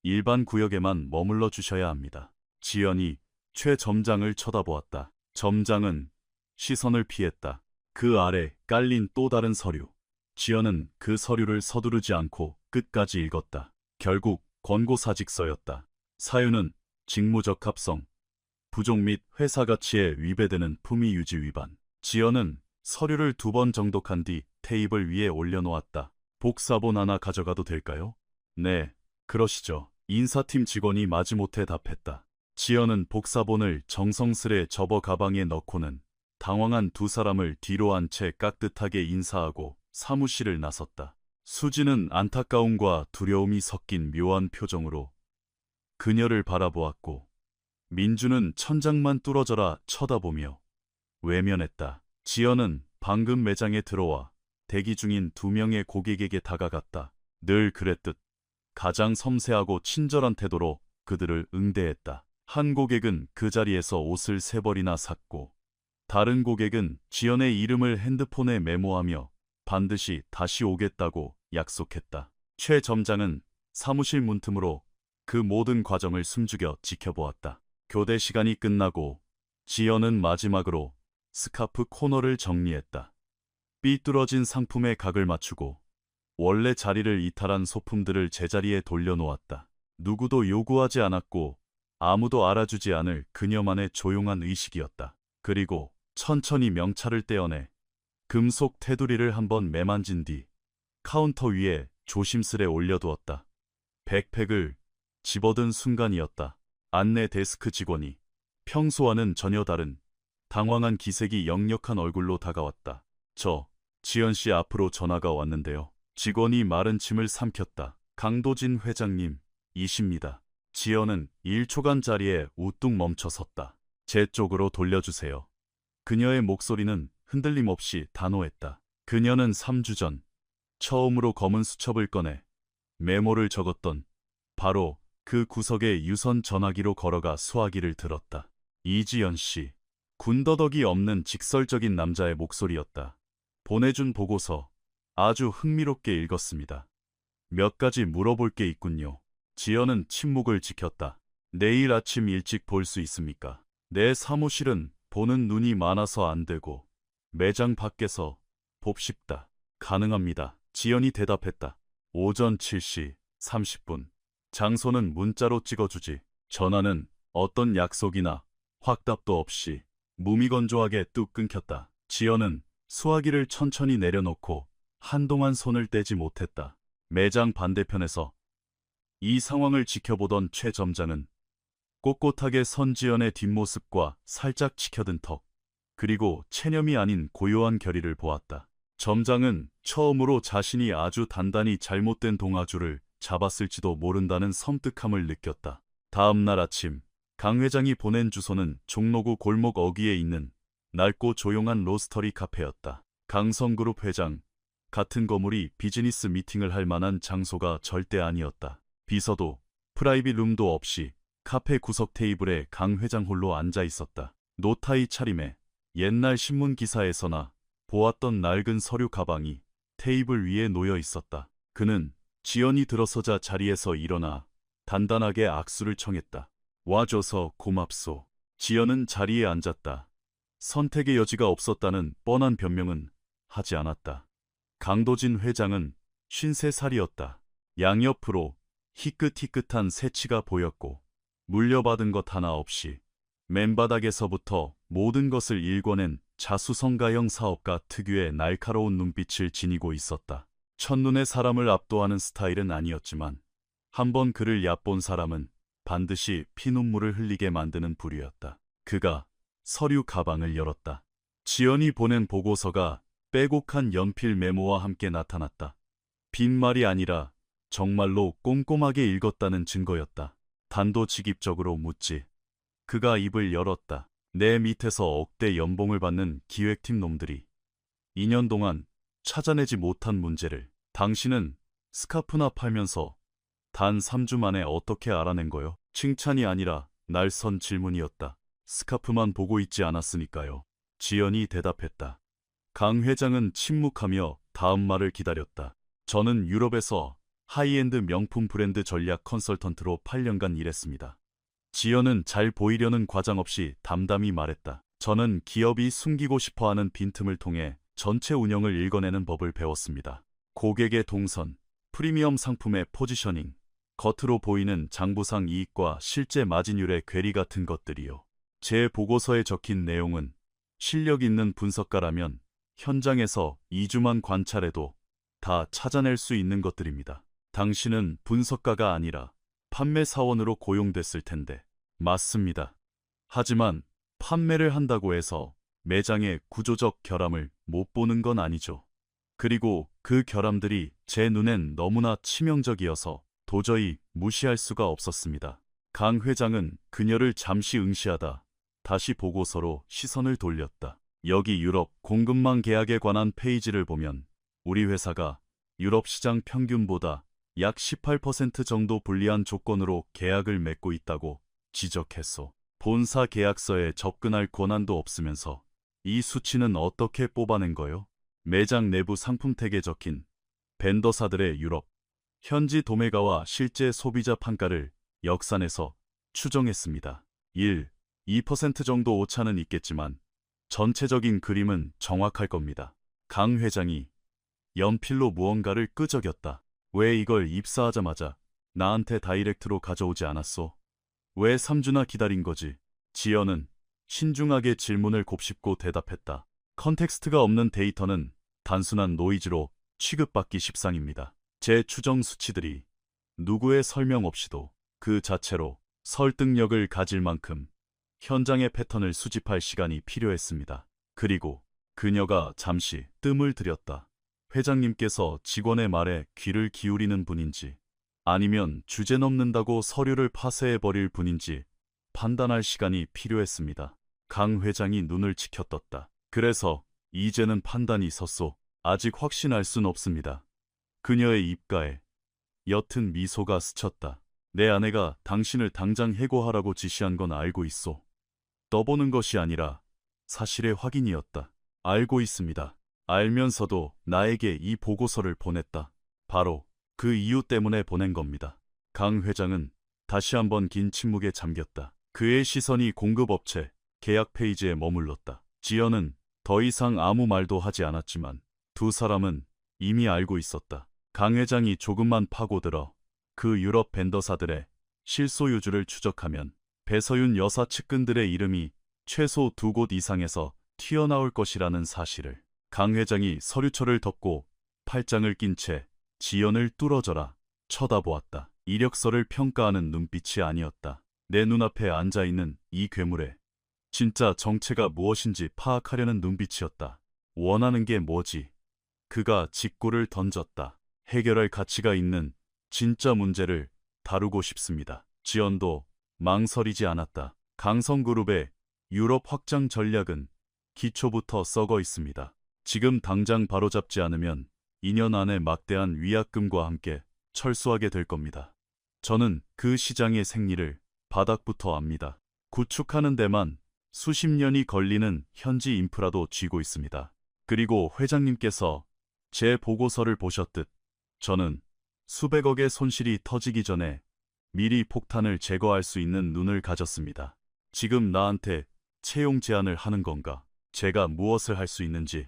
A: 일반 구역에만 머물러 주셔야 합니다. 지연이 최 점장을 쳐다보았다. 점장은 시선을 피했다. 그 아래 깔린 또 다른 서류. 지연은 그 서류를 서두르지 않고 끝까지 읽었다. 결국 권고사직서였다. 사유는 직무적 합성, 부족 및 회사 가치에 위배되는 품위 유지 위반. 지연은 서류를 2번 정독한 뒤 테이블 위에 올려놓았다. 복사본 하나 가져가도 될까요? 네, 그러시죠. 인사팀 직원이 마지못해 답했다. 지연은 복사본을 정성스레 접어 가방에 넣고는 당황한 두 사람을 뒤로 한 채 깍듯하게 인사하고 사무실을 나섰다. 수지는 안타까움과 두려움이 섞인 묘한 표정으로 그녀를 바라보았고 민주는 천장만 뚫어져라 쳐다보며 외면했다. 지연은 방금 매장에 들어와 대기 중인 2명의 고객에게 다가갔다. 늘 그랬듯 가장 섬세하고 친절한 태도로 그들을 응대했다. 한 고객은 그 자리에서 옷을 3벌이나 샀고 다른 고객은 지연의 이름을 핸드폰에 메모하며 반드시 다시 오겠다고 약속했다. 최 점장은 사무실 문틈으로 그 모든 과정을 숨죽여 지켜보았다. 교대 시간이 끝나고 지연은 마지막으로 스카프 코너를 정리했다. 삐뚤어진 상품에 각을 맞추고 원래 자리를 이탈한 소품들을 제자리에 돌려놓았다. 누구도 요구하지 않았고 아무도 알아주지 않을 그녀만의 조용한 의식이었다. 그리고 천천히 명찰을 떼어내 금속 테두리를 한번 매만진 뒤 카운터 위에 조심스레 올려두었다. 백팩을 집어든 순간이었다. 안내 데스크 직원이 평소와는 전혀 다른 당황한 기색이 역력한 얼굴로 다가왔다. 저 지연 씨 앞으로 전화가 왔는데요. 직원이 마른 침을 삼켰다. 강도진 회장님, 이십니다. 지연은 1초간 자리에 우뚝 멈춰 섰다. 제 쪽으로 돌려주세요. 그녀의 목소리는 흔들림 없이 단호했다. 그녀는 3주 전 처음으로 검은 수첩을 꺼내 메모를 적었던 바로 그 구석에 유선 전화기로 걸어가 수화기를 들었다. 이지연 씨, 군더더기 없는 직설적인 남자의 목소리였다. 보내준 보고서 아주 흥미롭게 읽었습니다. 몇 가지 물어볼 게 있군요. 지연은 침묵을 지켰다. 내일 아침 일찍 볼 수 있습니까? 내 사무실은 보는 눈이 많아서 안 되고 매장 밖에서 봅시다. 가능합니다. 지연이 대답했다. 오전 7시 30분. 장소는 문자로 찍어주지. 전화는 어떤 약속이나 확답도 없이 무미건조하게 뚝 끊겼다. 지연은 수화기를 천천히 내려놓고 한동안 손을 떼지 못했다. 매장 반대편에서 이 상황을 지켜보던 최 점장은 꼿꼿하게 선 지연의 뒷모습과 살짝 치켜든 턱, 그리고 체념이 아닌 고요한 결의를 보았다. 점장은 처음으로 자신이 아주 단단히 잘못된 동아줄을 잡았을지도 모른다는 섬뜩함을 느꼈다. 다음 날 아침, 강 회장이 보낸 주소는 종로구 골목 어귀에 있는 낡고 조용한 로스터리 카페였다. 강성그룹 회장, 같은 건물이 비즈니스 미팅을 할 만한 장소가 절대 아니었다. 비서도 프라이빗 룸도 없이 카페 구석 테이블에 강 회장 홀로 앉아 있었다. 노타이 차림에 옛날 신문 기사에서나 보았던 낡은 서류 가방이 테이블 위에 놓여 있었다. 그는 지연이 들어서자 자리에서 일어나 단단하게 악수를 청했다. 와줘서 고맙소. 지연은 자리에 앉았다. 선택의 여지가 없었다는 뻔한 변명은 하지 않았다. 강도진 회장은 53살이었다. 양옆으로 희끗희끗한 새치가 보였고 물려받은 것 하나 없이 맨바닥에서부터 모든 것을 일궈낸 자수성가형 사업가 특유의 날카로운 눈빛을 지니고 있었다. 첫눈에 사람을 압도하는 스타일은 아니었지만 한번 그를 얕본 사람은 반드시 피눈물을 흘리게 만드는 부류였다. 그가 서류 가방을 열었다. 지연이 보낸 보고서가 빼곡한 연필 메모와 함께 나타났다. 빈말이 아니라 정말로 꼼꼼하게 읽었다는 증거였다. 단도직입적으로 묻지. 그가 입을 열었다. 내 밑에서 억대 연봉을 받는 기획팀 놈들이 2년 동안 찾아내지 못한 문제를 당신은 스카프나 팔면서 단 3주 만에 어떻게 알아낸 거요? 칭찬이 아니라 날선 질문이었다. 스카프만 보고 있지 않았으니까요. 지연이 대답했다. 강 회장은 침묵하며 다음 말을 기다렸다. 저는 유럽에서 하이엔드 명품 브랜드 전략 컨설턴트로 8년간 일했습니다. 지연은 잘 보이려는 과장 없이 담담히 말했다. 저는 기업이 숨기고 싶어하는 빈틈을 통해 전체 운영을 읽어내는 법을 배웠습니다. 고객의 동선, 프리미엄 상품의 포지셔닝, 겉으로 보이는 장부상 이익과 실제 마진율의 괴리 같은 것들이요. 제 보고서에 적힌 내용은 실력 있는 분석가라면 현장에서 2주만 관찰해도 다 찾아낼 수 있는 것들입니다. 당신은 분석가가 아니라 판매 사원으로 고용됐을 텐데. 맞습니다. 하지만 판매를 한다고 해서 매장의 구조적 결함을 못 보는 건 아니죠. 그리고 그 결함들이 제 눈엔 너무나 치명적이어서 도저히 무시할 수가 없었습니다. 강 회장은 그녀를 잠시 응시하다 다시 보고서로 시선을 돌렸다. 여기 유럽 공급망 계약에 관한 페이지를 보면 우리 회사가 유럽 시장 평균보다 약 18% 정도 불리한 조건으로 계약을 맺고 있다고 지적했소. 본사 계약서에 접근할 권한도 없으면서 이 수치는 어떻게 뽑아낸 거요? 매장 내부 상품택에 적힌 벤더사들의 유럽 현지 도매가와 실제 소비자 판가를 역산해서 추정했습니다. 1, 2% 정도 오차는 있겠지만 전체적인 그림은 정확할 겁니다. 강 회장이 연필로 무언가를 끄적였다. 왜 이걸 입사하자마자 나한테 다이렉트로 가져오지 않았소? 왜 3주나 기다린 거지? 지연은 신중하게 질문을 곱씹고 대답했다. 컨텍스트가 없는 데이터는 단순한 노이즈로 취급받기 십상입니다. 제 추정 수치들이 누구의 설명 없이도 그 자체로 설득력을 가질 만큼 현장의 패턴을 수집할 시간이 필요했습니다. 그리고 그녀가 잠시 뜸을 들였다. 회장님께서 직원의 말에 귀를 기울이는 분인지 아니면 주제 넘는다고 서류를 파쇄해버릴 분인지 판단할 시간이 필요했습니다. 강 회장이 눈을 치켜떴다. 그래서 이제는 판단이 섰소. 아직 확신할 순 없습니다. 그녀의 입가에 옅은 미소가 스쳤다. 내 아내가 당신을 당장 해고하라고 지시한 건 알고 있소. 떠보는 것이 아니라 사실의 확인이었다. 알고 있습니다. 알면서도 나에게 이 보고서를 보냈다. 바로 그 이유 때문에 보낸 겁니다. 강 회장은 다시 한번 긴 침묵에 잠겼다. 그의 시선이 공급업체 계약 페이지에 머물렀다. 지연은 더 이상 아무 말도 하지 않았지만 두 사람은 이미 알고 있었다. 강 회장이 조금만 파고들어 그 유럽 벤더사들의 실소유주를 추적하면 배서윤 여사 측근들의 이름이 최소 2곳 이상에서 튀어나올 것이라는 사실을. 강 회장이 서류철을 덮고 팔짱을 낀 채 지연을 뚫어져라 쳐다보았다. 이력서를 평가하는 눈빛이 아니었다. 내 눈앞에 앉아있는 이 괴물의 진짜 정체가 무엇인지 파악하려는 눈빛이었다. 원하는 게 뭐지? 그가 직구를 던졌다. 해결할 가치가 있는 진짜 문제를 다루고 싶습니다. 지연도 망설이지 않았다. 강성그룹의 유럽 확장 전략은 기초부터 썩어 있습니다. 지금 당장 바로잡지 않으면 2년 안에 막대한 위약금과 함께 철수하게 될 겁니다. 저는 그 시장의 생리를 바닥부터 압니다. 구축하는 데만 수십 년이 걸리는 현지 인프라도 쥐고 있습니다. 그리고 회장님께서 제 보고서를 보셨듯 저는 수백억의 손실이 터지기 전에 미리 폭탄을 제거할 수 있는 눈을 가졌습니다. 지금 나한테 채용 제안을 하는 건가? 제가 무엇을 할 수 있는지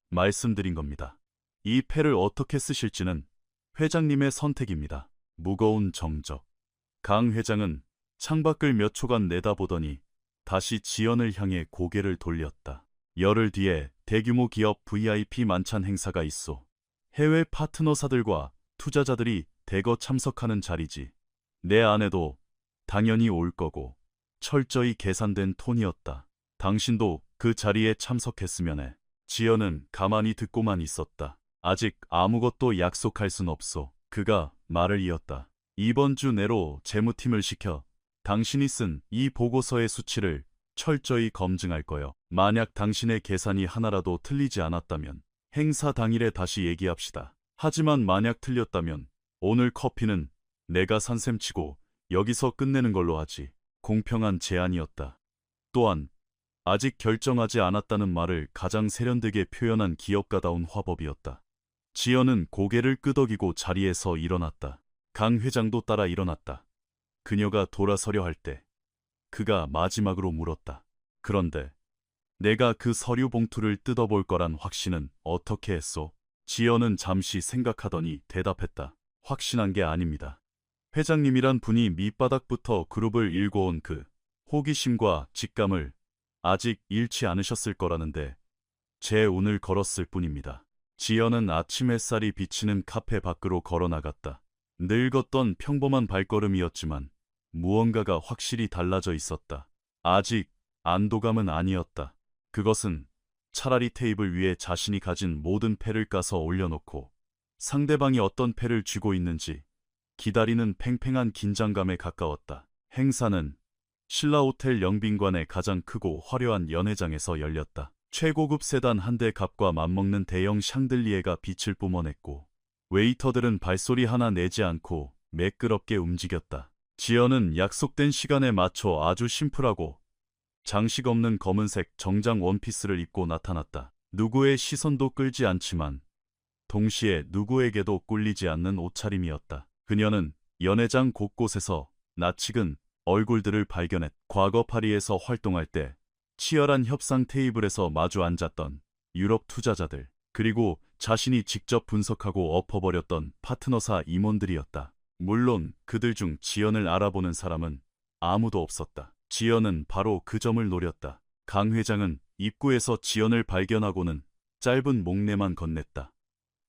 A: 말씀드린 겁니다. 이 패를 어떻게 쓰실지는 회장님의 선택입니다. 무거운 정적. 강 회장은 창밖을 몇 초간 내다보더니 다시 지연을 향해 고개를 돌렸다. 열흘 뒤에 대규모 기업 VIP 만찬 행사가 있어. 해외 파트너사들과 투자자들이 대거 참석하는 자리지. 내 아내도 당연히 올 거고 철저히 계산된 톤이었다. 당신도 그 자리에 참석했으면 해. 지연은 가만히 듣고만 있었다. 아직 아무것도 약속할 순 없어. 그가 말을 이었다. 이번 주 내로 재무팀을 시켜 당신이 쓴 이 보고서의 수치를 철저히 검증할 거요. 만약 당신의 계산이 하나라도 틀리지 않았다면 행사 당일에 다시 얘기합시다. 하지만 만약 틀렸다면 오늘 커피는 내가 산셈치고 여기서 끝내는 걸로 하지. 공평한 제안이었다. 또한 아직 결정하지 않았다는 말을 가장 세련되게 표현한 기업가다운 화법이었다. 지연은 고개를 끄덕이고 자리에서 일어났다. 강 회장도 따라 일어났다. 그녀가 돌아서려 할 때 그가 마지막으로 물었다. 그런데 내가 그 서류 봉투를 뜯어볼 거란 확신은 어떻게 했소? 지연은 잠시 생각하더니 대답했다. 확신한 게 아닙니다. 회장님이란 분이 밑바닥부터 그룹을 일궈온 그 호기심과 직감을 아직 잃지 않으셨을 거라는데 제 운을 걸었을 뿐입니다. 지연은 아침 햇살이 비치는 카페 밖으로 걸어나갔다. 늙었던 평범한 발걸음이었지만 무언가가 확실히 달라져 있었다. 아직 안도감은 아니었다. 그것은 차라리 테이블 위에 자신이 가진 모든 패를 까서 올려놓고 상대방이 어떤 패를 쥐고 있는지 기다리는 팽팽한 긴장감에 가까웠다. 행사는 신라호텔 영빈관의 가장 크고 화려한 연회장에서 열렸다. 최고급 세단 한 대 값과 맞먹는 대형 샹들리에가 빛을 뿜어냈고 웨이터들은 발소리 하나 내지 않고 매끄럽게 움직였다. 지연은 약속된 시간에 맞춰 아주 심플하고 장식 없는 검은색 정장 원피스를 입고 나타났다. 누구의 시선도 끌지 않지만 동시에 누구에게도 꿀리지 않는 옷차림이었다. 그녀는 연회장 곳곳에서 낯익은 얼굴들을 발견했다. 과거 파리에서 활동할 때 치열한 협상 테이블에서 마주 앉았던 유럽 투자자들, 그리고 자신이 직접 분석하고 엎어버렸던 파트너사 임원들이었다. 물론 그들 중 지연을 알아보는 사람은 아무도 없었다. 지연은 바로 그 점을 노렸다. 강 회장은 입구에서 지연을 발견하고는 짧은 목례만 건넸다.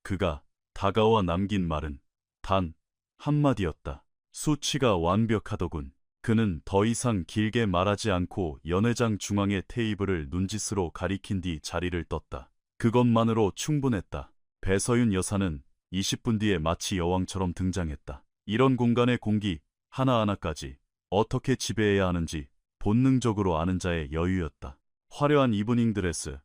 A: 그가 다가와 남긴 말은 단 한마디였다. 수치가 완벽하더군. 그는 더 이상 길게 말하지 않고 연회장 중앙의 테이블을 눈짓으로 가리킨 뒤 자리를 떴다. 그것만으로 충분했다. 배서윤 여사는 20분 뒤에 마치 여왕처럼 등장했다. 이런 공간의 공기 하나하나까지 어떻게 지배해야 하는지 본능적으로 아는 자의 여유였다. 화려한 이브닝 드레스,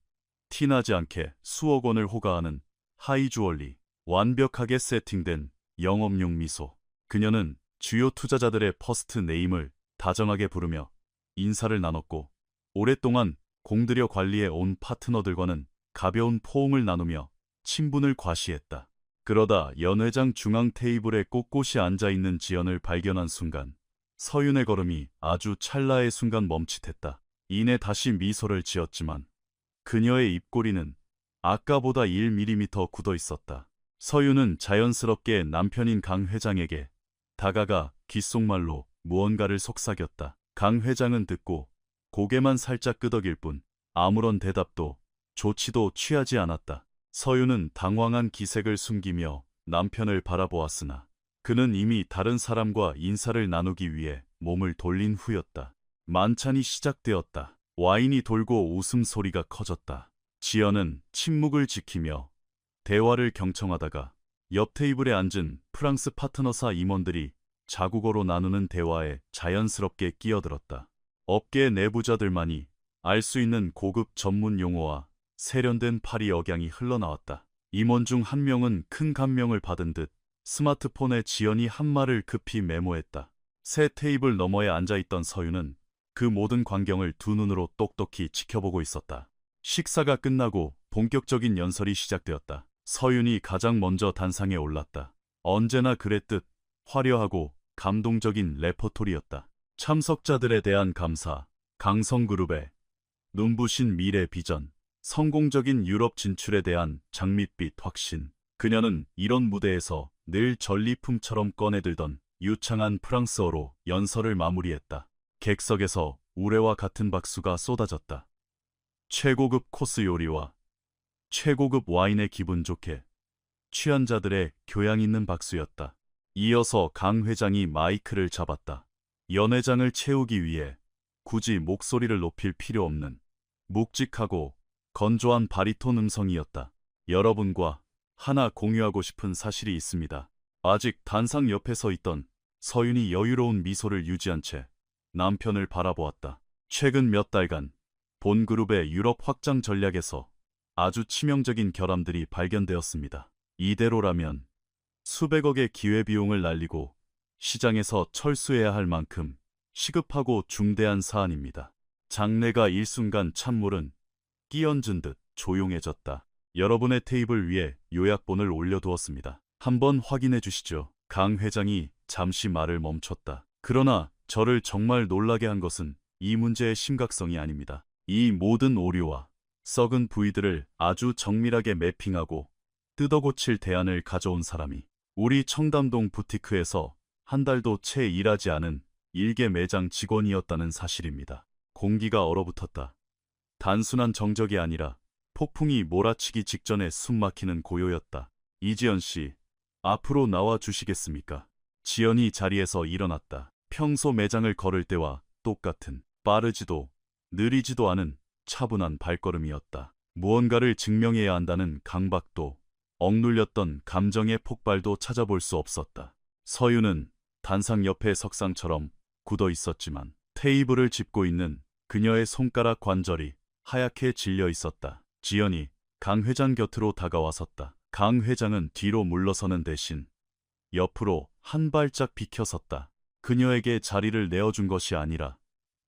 A: 티나지 않게 수억 원을 호가하는 하이 주얼리, 완벽하게 세팅된 영업용 미소. 그녀는 주요 투자자들의 퍼스트 네임을 다정하게 부르며 인사를 나눴고, 오랫동안 공들여 관리해 온 파트너들과는 가벼운 포옹을 나누며 친분을 과시했다. 그러다 연회장 중앙 테이블에 꼿꼿이 앉아있는 지연을 발견한 순간 서윤의 걸음이 아주 찰나의 순간 멈칫했다. 이내 다시 미소를 지었지만 그녀의 입꼬리는 아까보다 1mm 굳어 있었다. 서윤은 자연스럽게 남편인 강 회장에게 다가가 귓속말로 무언가를 속삭였다. 강 회장은 듣고 고개만 살짝 끄덕일 뿐 아무런 대답도 조치도 취하지 않았다. 서윤은 당황한 기색을 숨기며 남편을 바라보았으나 그는 이미 다른 사람과 인사를 나누기 위해 몸을 돌린 후였다. 만찬이 시작되었다. 와인이 돌고 웃음소리가 커졌다. 지연은 침묵을 지키며 대화를 경청하다가 옆 테이블에 앉은 프랑스 파트너사 임원들이 자국어로 나누는 대화에 자연스럽게 끼어들었다. 업계 내부자들만이 알 수 있는 고급 전문 용어와 세련된 파리 억양이 흘러나왔다. 임원 중 한 명은 큰 감명을 받은 듯 스마트폰에 지연이 한 말을 급히 메모했다. 새 테이블 너머에 앉아있던 서윤은 그 모든 광경을 두 눈으로 똑똑히 지켜보고 있었다. 식사가 끝나고 본격적인 연설이 시작되었다. 서윤이 가장 먼저 단상에 올랐다. 언제나 그랬듯 화려하고 감동적인 레퍼토리였다. 참석자들에 대한 감사, 강성그룹의 눈부신 미래 비전, 성공적인 유럽 진출에 대한 장밋빛 확신. 그녀는 이런 무대에서 늘 전리품처럼 꺼내들던 유창한 프랑스어로 연설을 마무리했다. 객석에서 우레와 같은 박수가 쏟아졌다. 최고급 코스 요리와 최고급 와인에 기분 좋게 취한 자들의 교양 있는 박수였다. 이어서 강 회장이 마이크를 잡았다. 연회장을 채우기 위해 굳이 목소리를 높일 필요 없는 묵직하고 건조한 바리톤 음성이었다. 여러분과 하나 공유하고 싶은 사실이 있습니다. 아직 단상 옆에 서 있던 서윤이 여유로운 미소를 유지한 채 남편을 바라보았다. 최근 몇 달간 본 그룹의 유럽 확장 전략에서 아주 치명적인 결함들이 발견되었습니다. 이대로라면 수백억의 기회비용을 날리고 시장에서 철수해야 할 만큼 시급하고 중대한 사안입니다. 장내가 일순간 찬물은 끼얹은 듯 조용해졌다. 여러분의 테이블 위에 요약본을 올려두었습니다. 한번 확인해 주시죠. 강 회장이 잠시 말을 멈췄다. 그러나 저를 정말 놀라게 한 것은 이 문제의 심각성이 아닙니다. 이 모든 오류와 썩은 부위들을 아주 정밀하게 매핑하고 뜯어고칠 대안을 가져온 사람이 우리 청담동 부티크에서 한 달도 채 일하지 않은 일개 매장 직원이었다는 사실입니다. 공기가 얼어붙었다. 단순한 정적이 아니라 폭풍이 몰아치기 직전에 숨막히는 고요였다. 이지연 씨, 앞으로 나와 주시겠습니까? 지연이 자리에서 일어났다. 평소 매장을 걸을 때와 똑같은 빠르지도 느리지도 않은 차분한 발걸음이었다. 무언가를 증명해야 한다는 강박도 억눌렸던 감정의 폭발도 찾아볼 수 없었다. 서윤은 단상 옆의 석상처럼 굳어 있었지만 테이블을 짚고 있는 그녀의 손가락 관절이 하얗게 질려 있었다. 지연이 강 회장 곁으로 다가와섰다. 강 회장은 뒤로 물러서는 대신 옆으로 한 발짝 비켜섰다. 그녀에게 자리를 내어준 것이 아니라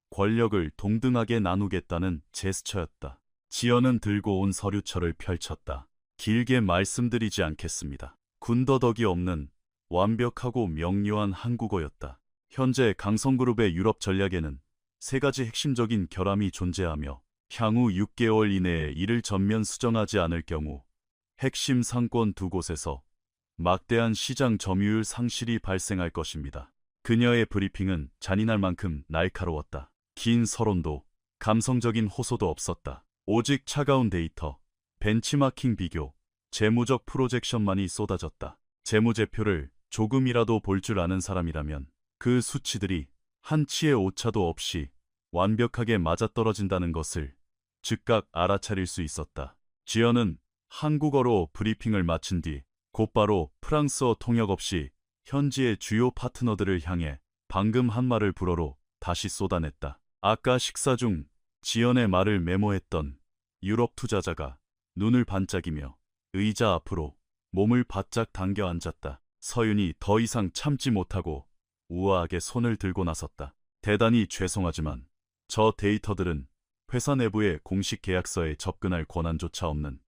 A: 권력을 동등하게 나누겠다는 제스처였다. 지연은 들고 온 서류철을 펼쳤다. 길게 말씀드리지 않겠습니다. 군더더기 없는 완벽하고 명료한 한국어였다. 현재 강성그룹의 유럽 전략에는 세 가지 핵심적인 결함이 존재하며 향후 6개월 이내에 이를 전면 수정하지 않을 경우 핵심 상권 두 곳에서 막대한 시장 점유율 상실이 발생할 것입니다. 그녀의 브리핑은 잔인할 만큼 날카로웠다. 긴 서론도 감성적인 호소도 없었다. 오직 차가운 데이터, 벤치마킹 비교, 재무적 프로젝션만이 쏟아졌다. 재무제표를 조금이라도 볼 줄 아는 사람이라면 그 수치들이 한치의 오차도 없이 완벽하게 맞아떨어진다는 것을 즉각 알아차릴 수 있었다. 지연은 한국어로 브리핑을 마친 뒤 곧바로 프랑스어 통역 없이 현지의 주요 파트너들을 향해 방금 한 말을 불어로 다시 쏟아냈다. 아까 식사 중 지연의 말을 메모했던 유럽 투자자가 눈을 반짝이며 의자 앞으로 몸을 바짝 당겨 앉았다. 서윤이 더 이상 참지 못하고 우아하게 손을 들고 나섰다. 대단히 죄송하지만 저 데이터들은 회사 내부의 공식 계약서에 접근할 권한조차 없는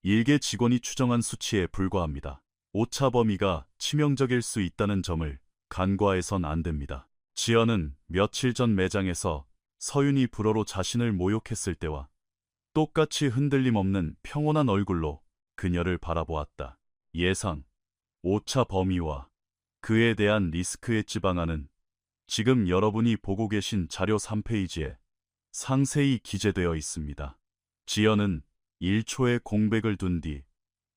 A: 일개 직원이 추정한 수치에 불과합니다. 오차 범위가 치명적일 수 있다는 점을 간과해선 안 됩니다. 지연은 며칠 전 매장에서 서윤이 불어로 자신을 모욕했을 때와 똑같이 흔들림 없는 평온한 얼굴로 그녀를 바라보았다. 예상, 오차 범위와 그에 대한 리스크 엣지 방안은 지금 여러분이 보고 계신 자료 3페이지에 상세히 기재되어 있습니다. 지연은 1초의 공백을 둔 뒤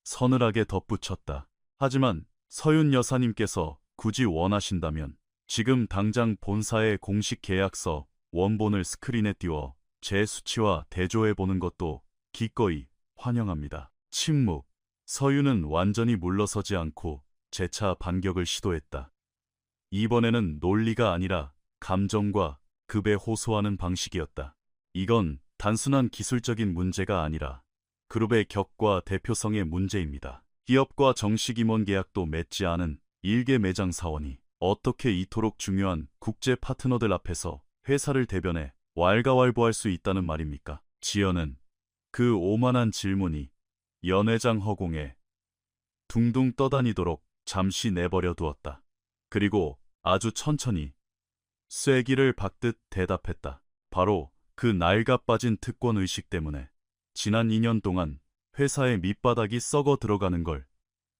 A: 서늘하게 덧붙였다. 하지만 서윤 여사님께서 굳이 원하신다면 지금 당장 본사의 공식 계약서 원본을 스크린에 띄워 제 수치와 대조해보는 것도 기꺼이 환영합니다. 침묵. 서윤은 완전히 물러서지 않고 재차 반격을 시도했다. 이번에는 논리가 아니라 감정과 급에 호소하는 방식이었다. 이건 단순한 기술적인 문제가 아니라 그룹의 격과 대표성의 문제입니다. 기업과 정식 임원 계약도 맺지 않은 일개 매장 사원이 어떻게 이토록 중요한 국제 파트너들 앞에서 회사를 대변해 왈가왈부할 수 있다는 말입니까? 지연은 그 오만한 질문이 연회장 허공에 둥둥 떠다니도록 잠시 내버려 두었다. 그리고 아주 천천히 쐐기를 박듯 대답했다. 바로 그 낡아빠진 특권의식 때문에 지난 2년 동안 회사의 밑바닥이 썩어 들어가는 걸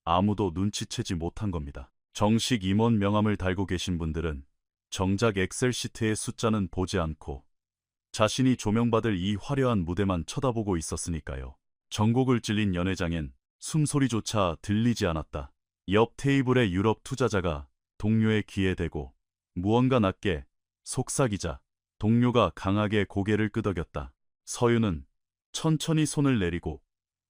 A: 아무도 눈치채지 못한 겁니다. 정식 임원 명함을 달고 계신 분들은 정작 엑셀 시트의 숫자는 보지 않고 자신이 조명받을 이 화려한 무대만 쳐다보고 있었으니까요. 전곡을 찔린 연회장엔 숨소리조차 들리지 않았다. 옆 테이블의 유럽 투자자가 동료의 귀에 대고 무언가 낮게 속삭이자 동료가 강하게 고개를 끄덕였다. 서윤은 천천히 손을 내리고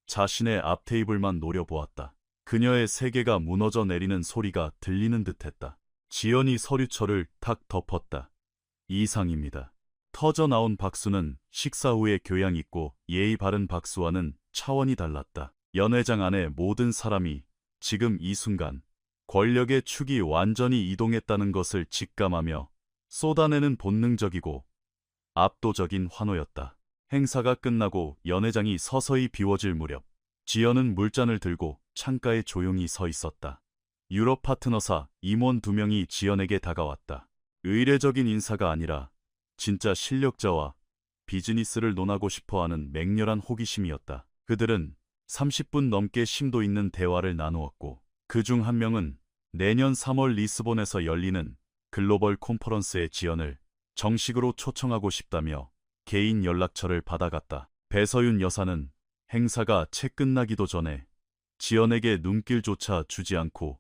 A: 자신의 앞 테이블만 노려보았다. 그녀의 세계가 무너져 내리는 소리가 들리는 듯했다. 지연이 서류철을 탁 덮었다. 이상입니다. 터져나온 박수는 식사 후의 교양 있고 예의 바른 박수와는 차원이 달랐다. 연회장 안의 모든 사람이 지금 이 순간 권력의 축이 완전히 이동했다는 것을 직감하며 쏟아내는 본능적이고 압도적인 환호였다. 행사가 끝나고 연회장이 서서히 비워질 무렵 지연은 물잔을 들고 창가에 조용히 서 있었다. 유럽 파트너사 임원 2명이 지연에게 다가왔다. 의례적인 인사가 아니라 진짜 실력자와 비즈니스를 논하고 싶어하는 맹렬한 호기심이었다. 그들은 30분 넘게 심도 있는 대화를 나누었고 그중 한 명은 내년 3월 리스본에서 열리는 글로벌 콘퍼런스에 지연을 정식으로 초청하고 싶다며 개인 연락처를 받아갔다. 배서윤 여사는 행사가 채 끝나기도 전에 지연에게 눈길조차 주지 않고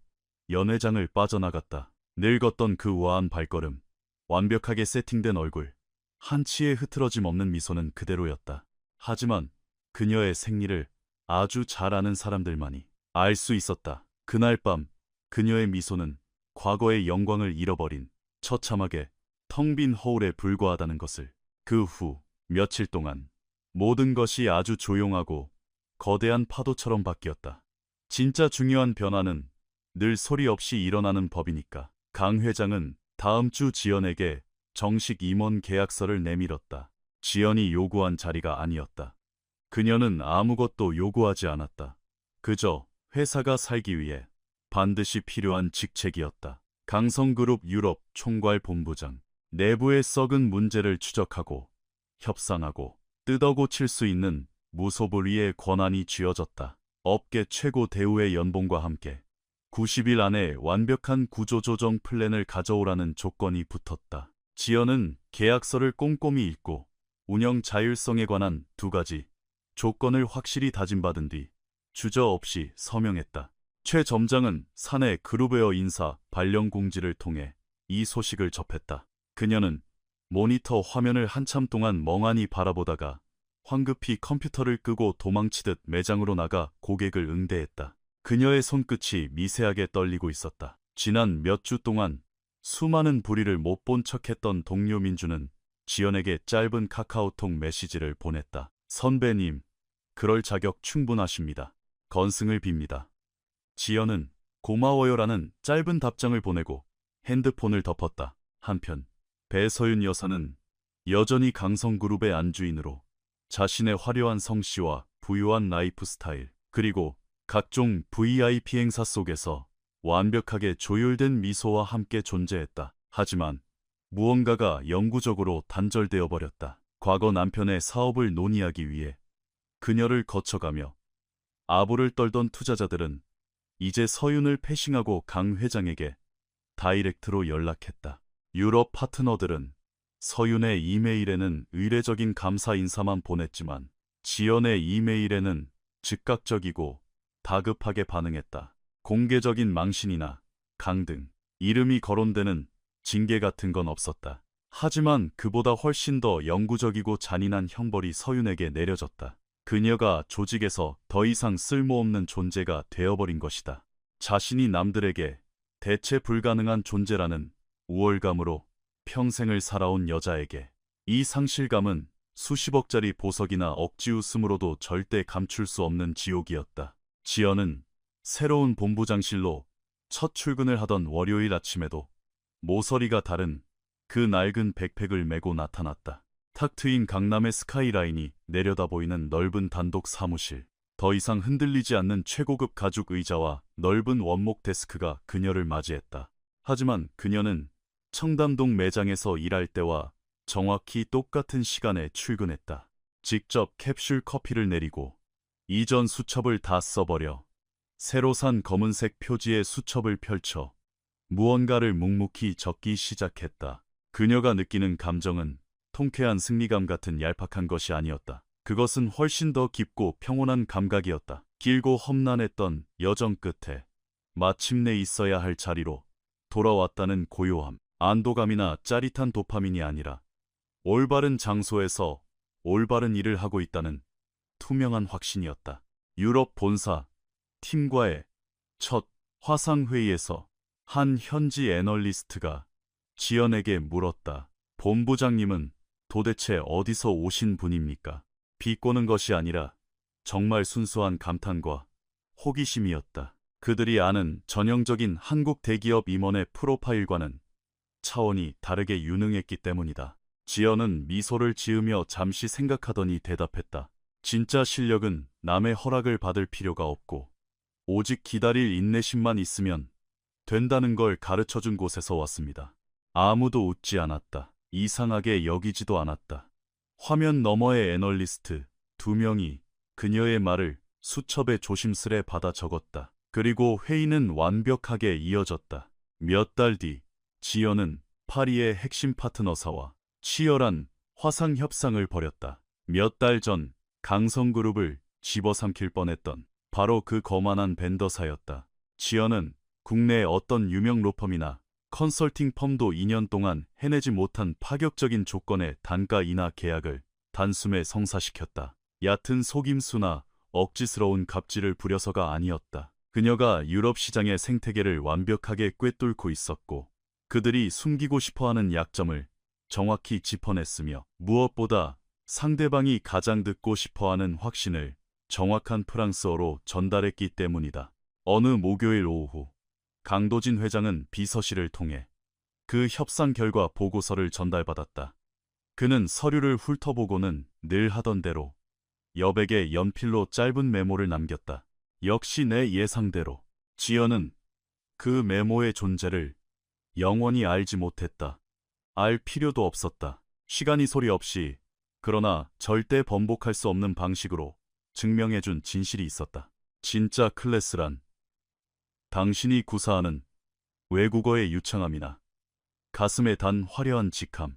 A: 연회장을 빠져나갔다. 늙었던 그 우아한 발걸음, 완벽하게 세팅된 얼굴, 한치의 흐트러짐 없는 미소는 그대로였다. 하지만 그녀의 생리를 아주 잘 아는 사람들만이 알 수 있었다. 그날 밤 그녀의 미소는 과거의 영광을 잃어버린 처참하게 텅 빈 허울에 불과하다는 것을. 그 후 며칠 동안 모든 것이 아주 조용하고 거대한 파도처럼 바뀌었다. 진짜 중요한 변화는 늘 소리 없이 일어나는 법이니까. 강 회장은 다음 주 지연에게 정식 임원 계약서를 내밀었다. 지연이 요구한 자리가 아니었다. 그녀는 아무것도 요구하지 않았다. 그저 회사가 살기 위해 반드시 필요한 직책이었다. 강성그룹 유럽 총괄 본부장. 내부의 썩은 문제를 추적하고 협상하고 뜯어고칠 수 있는 무소불위의 권한이 쥐어졌다. 업계 최고 대우의 연봉과 함께 90일 안에 완벽한 구조조정 플랜을 가져오라는 조건이 붙었다. 지연은 계약서를 꼼꼼히 읽고 운영 자율성에 관한 2가지 조건을 확실히 다짐받은 뒤 주저없이 서명했다. 최 점장은 사내 그룹웨어 인사 발령 공지를 통해 이 소식을 접했다. 그녀는 모니터 화면을 한참 동안 멍하니 바라보다가 황급히 컴퓨터를 끄고 도망치듯 매장으로 나가 고객을 응대했다. 그녀의 손끝이 미세하게 떨리고 있었다. 지난 몇 주 동안 수많은 불의를 못 본 척했던 동료 민주는 지연에게 짧은 카카오톡 메시지를 보냈다. 선배님, 그럴 자격 충분하십니다. 건승을 빕니다. 지연은 고마워요라는 짧은 답장을 보내고 핸드폰을 덮었다. 한편 배서윤 여사는 여전히 강성그룹의 안주인으로 자신의 화려한 성씨와 부유한 라이프 스타일, 그리고 각종 VIP 행사 속에서 완벽하게 조율된 미소와 함께 존재했다. 하지만 무언가가 영구적으로 단절되어 버렸다. 과거 남편의 사업을 논의하기 위해 그녀를 거쳐가며 아부를 떨던 투자자들은 이제 서윤을 패싱하고 강 회장에게 다이렉트로 연락했다. 유럽 파트너들은 서윤의 이메일에는 의례적인 감사 인사만 보냈지만 지연의 이메일에는 즉각적이고 다급하게 반응했다. 공개적인 망신이나 강등, 이름이 거론되는 징계 같은 건 없었다. 하지만 그보다 훨씬 더 영구적이고 잔인한 형벌이 서윤에게 내려졌다. 그녀가 조직에서 더 이상 쓸모없는 존재가 되어버린 것이다. 자신이 남들에게 대체 불가능한 존재라는 우월감으로 평생을 살아온 여자에게 이 상실감은 수십억짜리 보석이나 억지 웃음으로도 절대 감출 수 없는 지옥이었다. 지연은 새로운 본부장실로 첫 출근을 하던 월요일 아침에도 모서리가 다른 그 낡은 백팩을 메고 나타났다. 탁 트인 강남의 스카이라인이 내려다 보이는 넓은 단독 사무실. 더 이상 흔들리지 않는 최고급 가죽 의자와 넓은 원목 데스크가 그녀를 맞이했다. 하지만 그녀는 청담동 매장에서 일할 때와 정확히 똑같은 시간에 출근했다. 직접 캡슐 커피를 내리고 이전 수첩을 다 써버려 새로 산 검은색 표지의 수첩을 펼쳐 무언가를 묵묵히 적기 시작했다. 그녀가 느끼는 감정은 통쾌한 승리감 같은 얄팍한 것이 아니었다. 그것은 훨씬 더 깊고 평온한 감각이었다. 길고 험난했던 여정 끝에 마침내 있어야 할 자리로 돌아왔다는 고요함, 안도감이나 짜릿한 도파민이 아니라 올바른 장소에서 올바른 일을 하고 있다는 투명한 확신이었다. 유럽 본사 팀과의 첫 화상회의에서 한 현지 애널리스트가 지연에게 물었다. 본부장님은 도대체 어디서 오신 분입니까? 비꼬는 것이 아니라 정말 순수한 감탄과 호기심이었다. 그들이 아는 전형적인 한국 대기업 임원의 프로파일과는 차원이 다르게 유능했기 때문이다. 지연은 미소를 지으며 잠시 생각하더니 대답했다. 진짜 실력은 남의 허락을 받을 필요가 없고 오직 기다릴 인내심만 있으면 된다는 걸 가르쳐준 곳에서 왔습니다. 아무도 웃지 않았다. 이상하게 여기지도 않았다. 화면 너머의 애널리스트 2명이 그녀의 말을 수첩에 조심스레 받아 적었다. 그리고 회의는 완벽하게 이어졌다. 몇 달 뒤 지연은 파리의 핵심 파트너사와 치열한 화상 협상을 벌였다. 몇 달 전 강성그룹을 집어삼킬 뻔했던 바로 그 거만한 벤더사였다. 지연은 국내 어떤 유명 로펌이나 컨설팅 펌도 2년 동안 해내지 못한 파격적인 조건의 단가 인하 계약을 단숨에 성사시켰다. 얕은 속임수나 억지스러운 갑질을 부려서가 아니었다. 그녀가 유럽 시장의 생태계를 완벽하게 꿰뚫고 있었고 그들이 숨기고 싶어하는 약점을 정확히 짚어냈으며 무엇보다 상대방이 가장 듣고 싶어하는 확신을 정확한 프랑스어로 전달했기 때문이다. 어느 목요일 오후 강도진 회장은 비서실을 통해 그 협상 결과 보고서를 전달받았다. 그는 서류를 훑어보고는 늘 하던 대로 여백에 연필로 짧은 메모를 남겼다. 역시 내 예상대로 지연은 그 메모의 존재를 영원히 알지 못했다. 알 필요도 없었다. 시간이 소리 없이 그러나 절대 번복할 수 없는 방식으로 증명해준 진실이 있었다. 진짜 클래스란 당신이 구사하는 외국어의 유창함이나 가슴에 단 화려한 직함,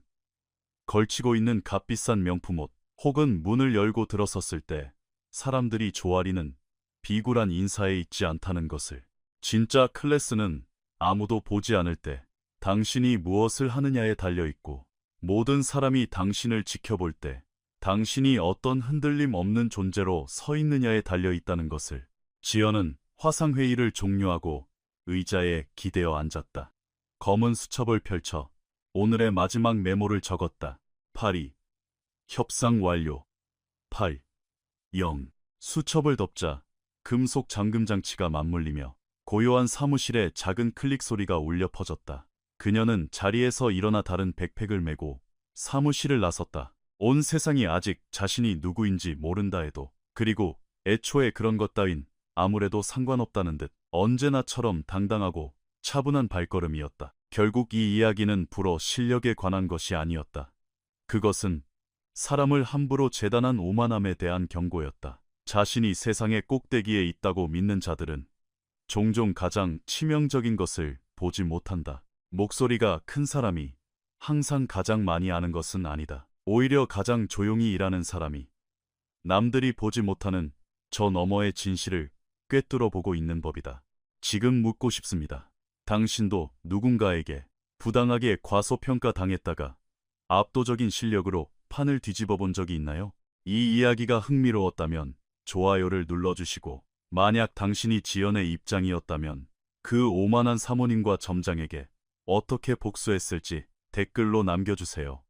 A: 걸치고 있는 값비싼 명품옷, 혹은 문을 열고 들어섰을 때 사람들이 조아리는 비굴한 인사에 있지 않다는 것을. 진짜 클래스는 아무도 보지 않을 때 당신이 무엇을 하느냐에 달려있고, 모든 사람이 당신을 지켜볼 때 당신이 어떤 흔들림 없는 존재로 서 있느냐에 달려있다는 것을. 지연은 화상회의를 종료하고 의자에 기대어 앉았다. 검은 수첩을 펼쳐 오늘의 마지막 메모를 적었다. 8.2 협상 완료. 8.0 수첩을 덮자 금속 잠금 장치가 맞물리며 고요한 사무실에 작은 클릭 소리가 울려 퍼졌다. 그녀는 자리에서 일어나 다른 백팩을 메고 사무실을 나섰다. 온 세상이 아직 자신이 누구인지 모른다 해도, 그리고 애초에 그런 것 따윈 아무래도 상관없다는 듯 언제나처럼 당당하고 차분한 발걸음이었다. 결국 이 이야기는 불어 실력에 관한 것이 아니었다. 그것은 사람을 함부로 재단한 오만함에 대한 경고였다. 자신이 세상의 꼭대기에 있다고 믿는 자들은 종종 가장 치명적인 것을 보지 못한다. 목소리가 큰 사람이 항상 가장 많이 아는 것은 아니다. 오히려 가장 조용히 일하는 사람이 남들이 보지 못하는 저 너머의 진실을 꿰뚫어 보고 있는 법이다. 지금 묻고 싶습니다. 당신도 누군가에게 부당하게 과소평가 당했다가 압도적인 실력으로 판을 뒤집어 본 적이 있나요? 이 이야기가 흥미로웠다면 좋아요를 눌러주시고, 만약 당신이 지연의 입장이었다면 그 오만한 사모님과 점장에게 어떻게 복수했을지 댓글로 남겨주세요.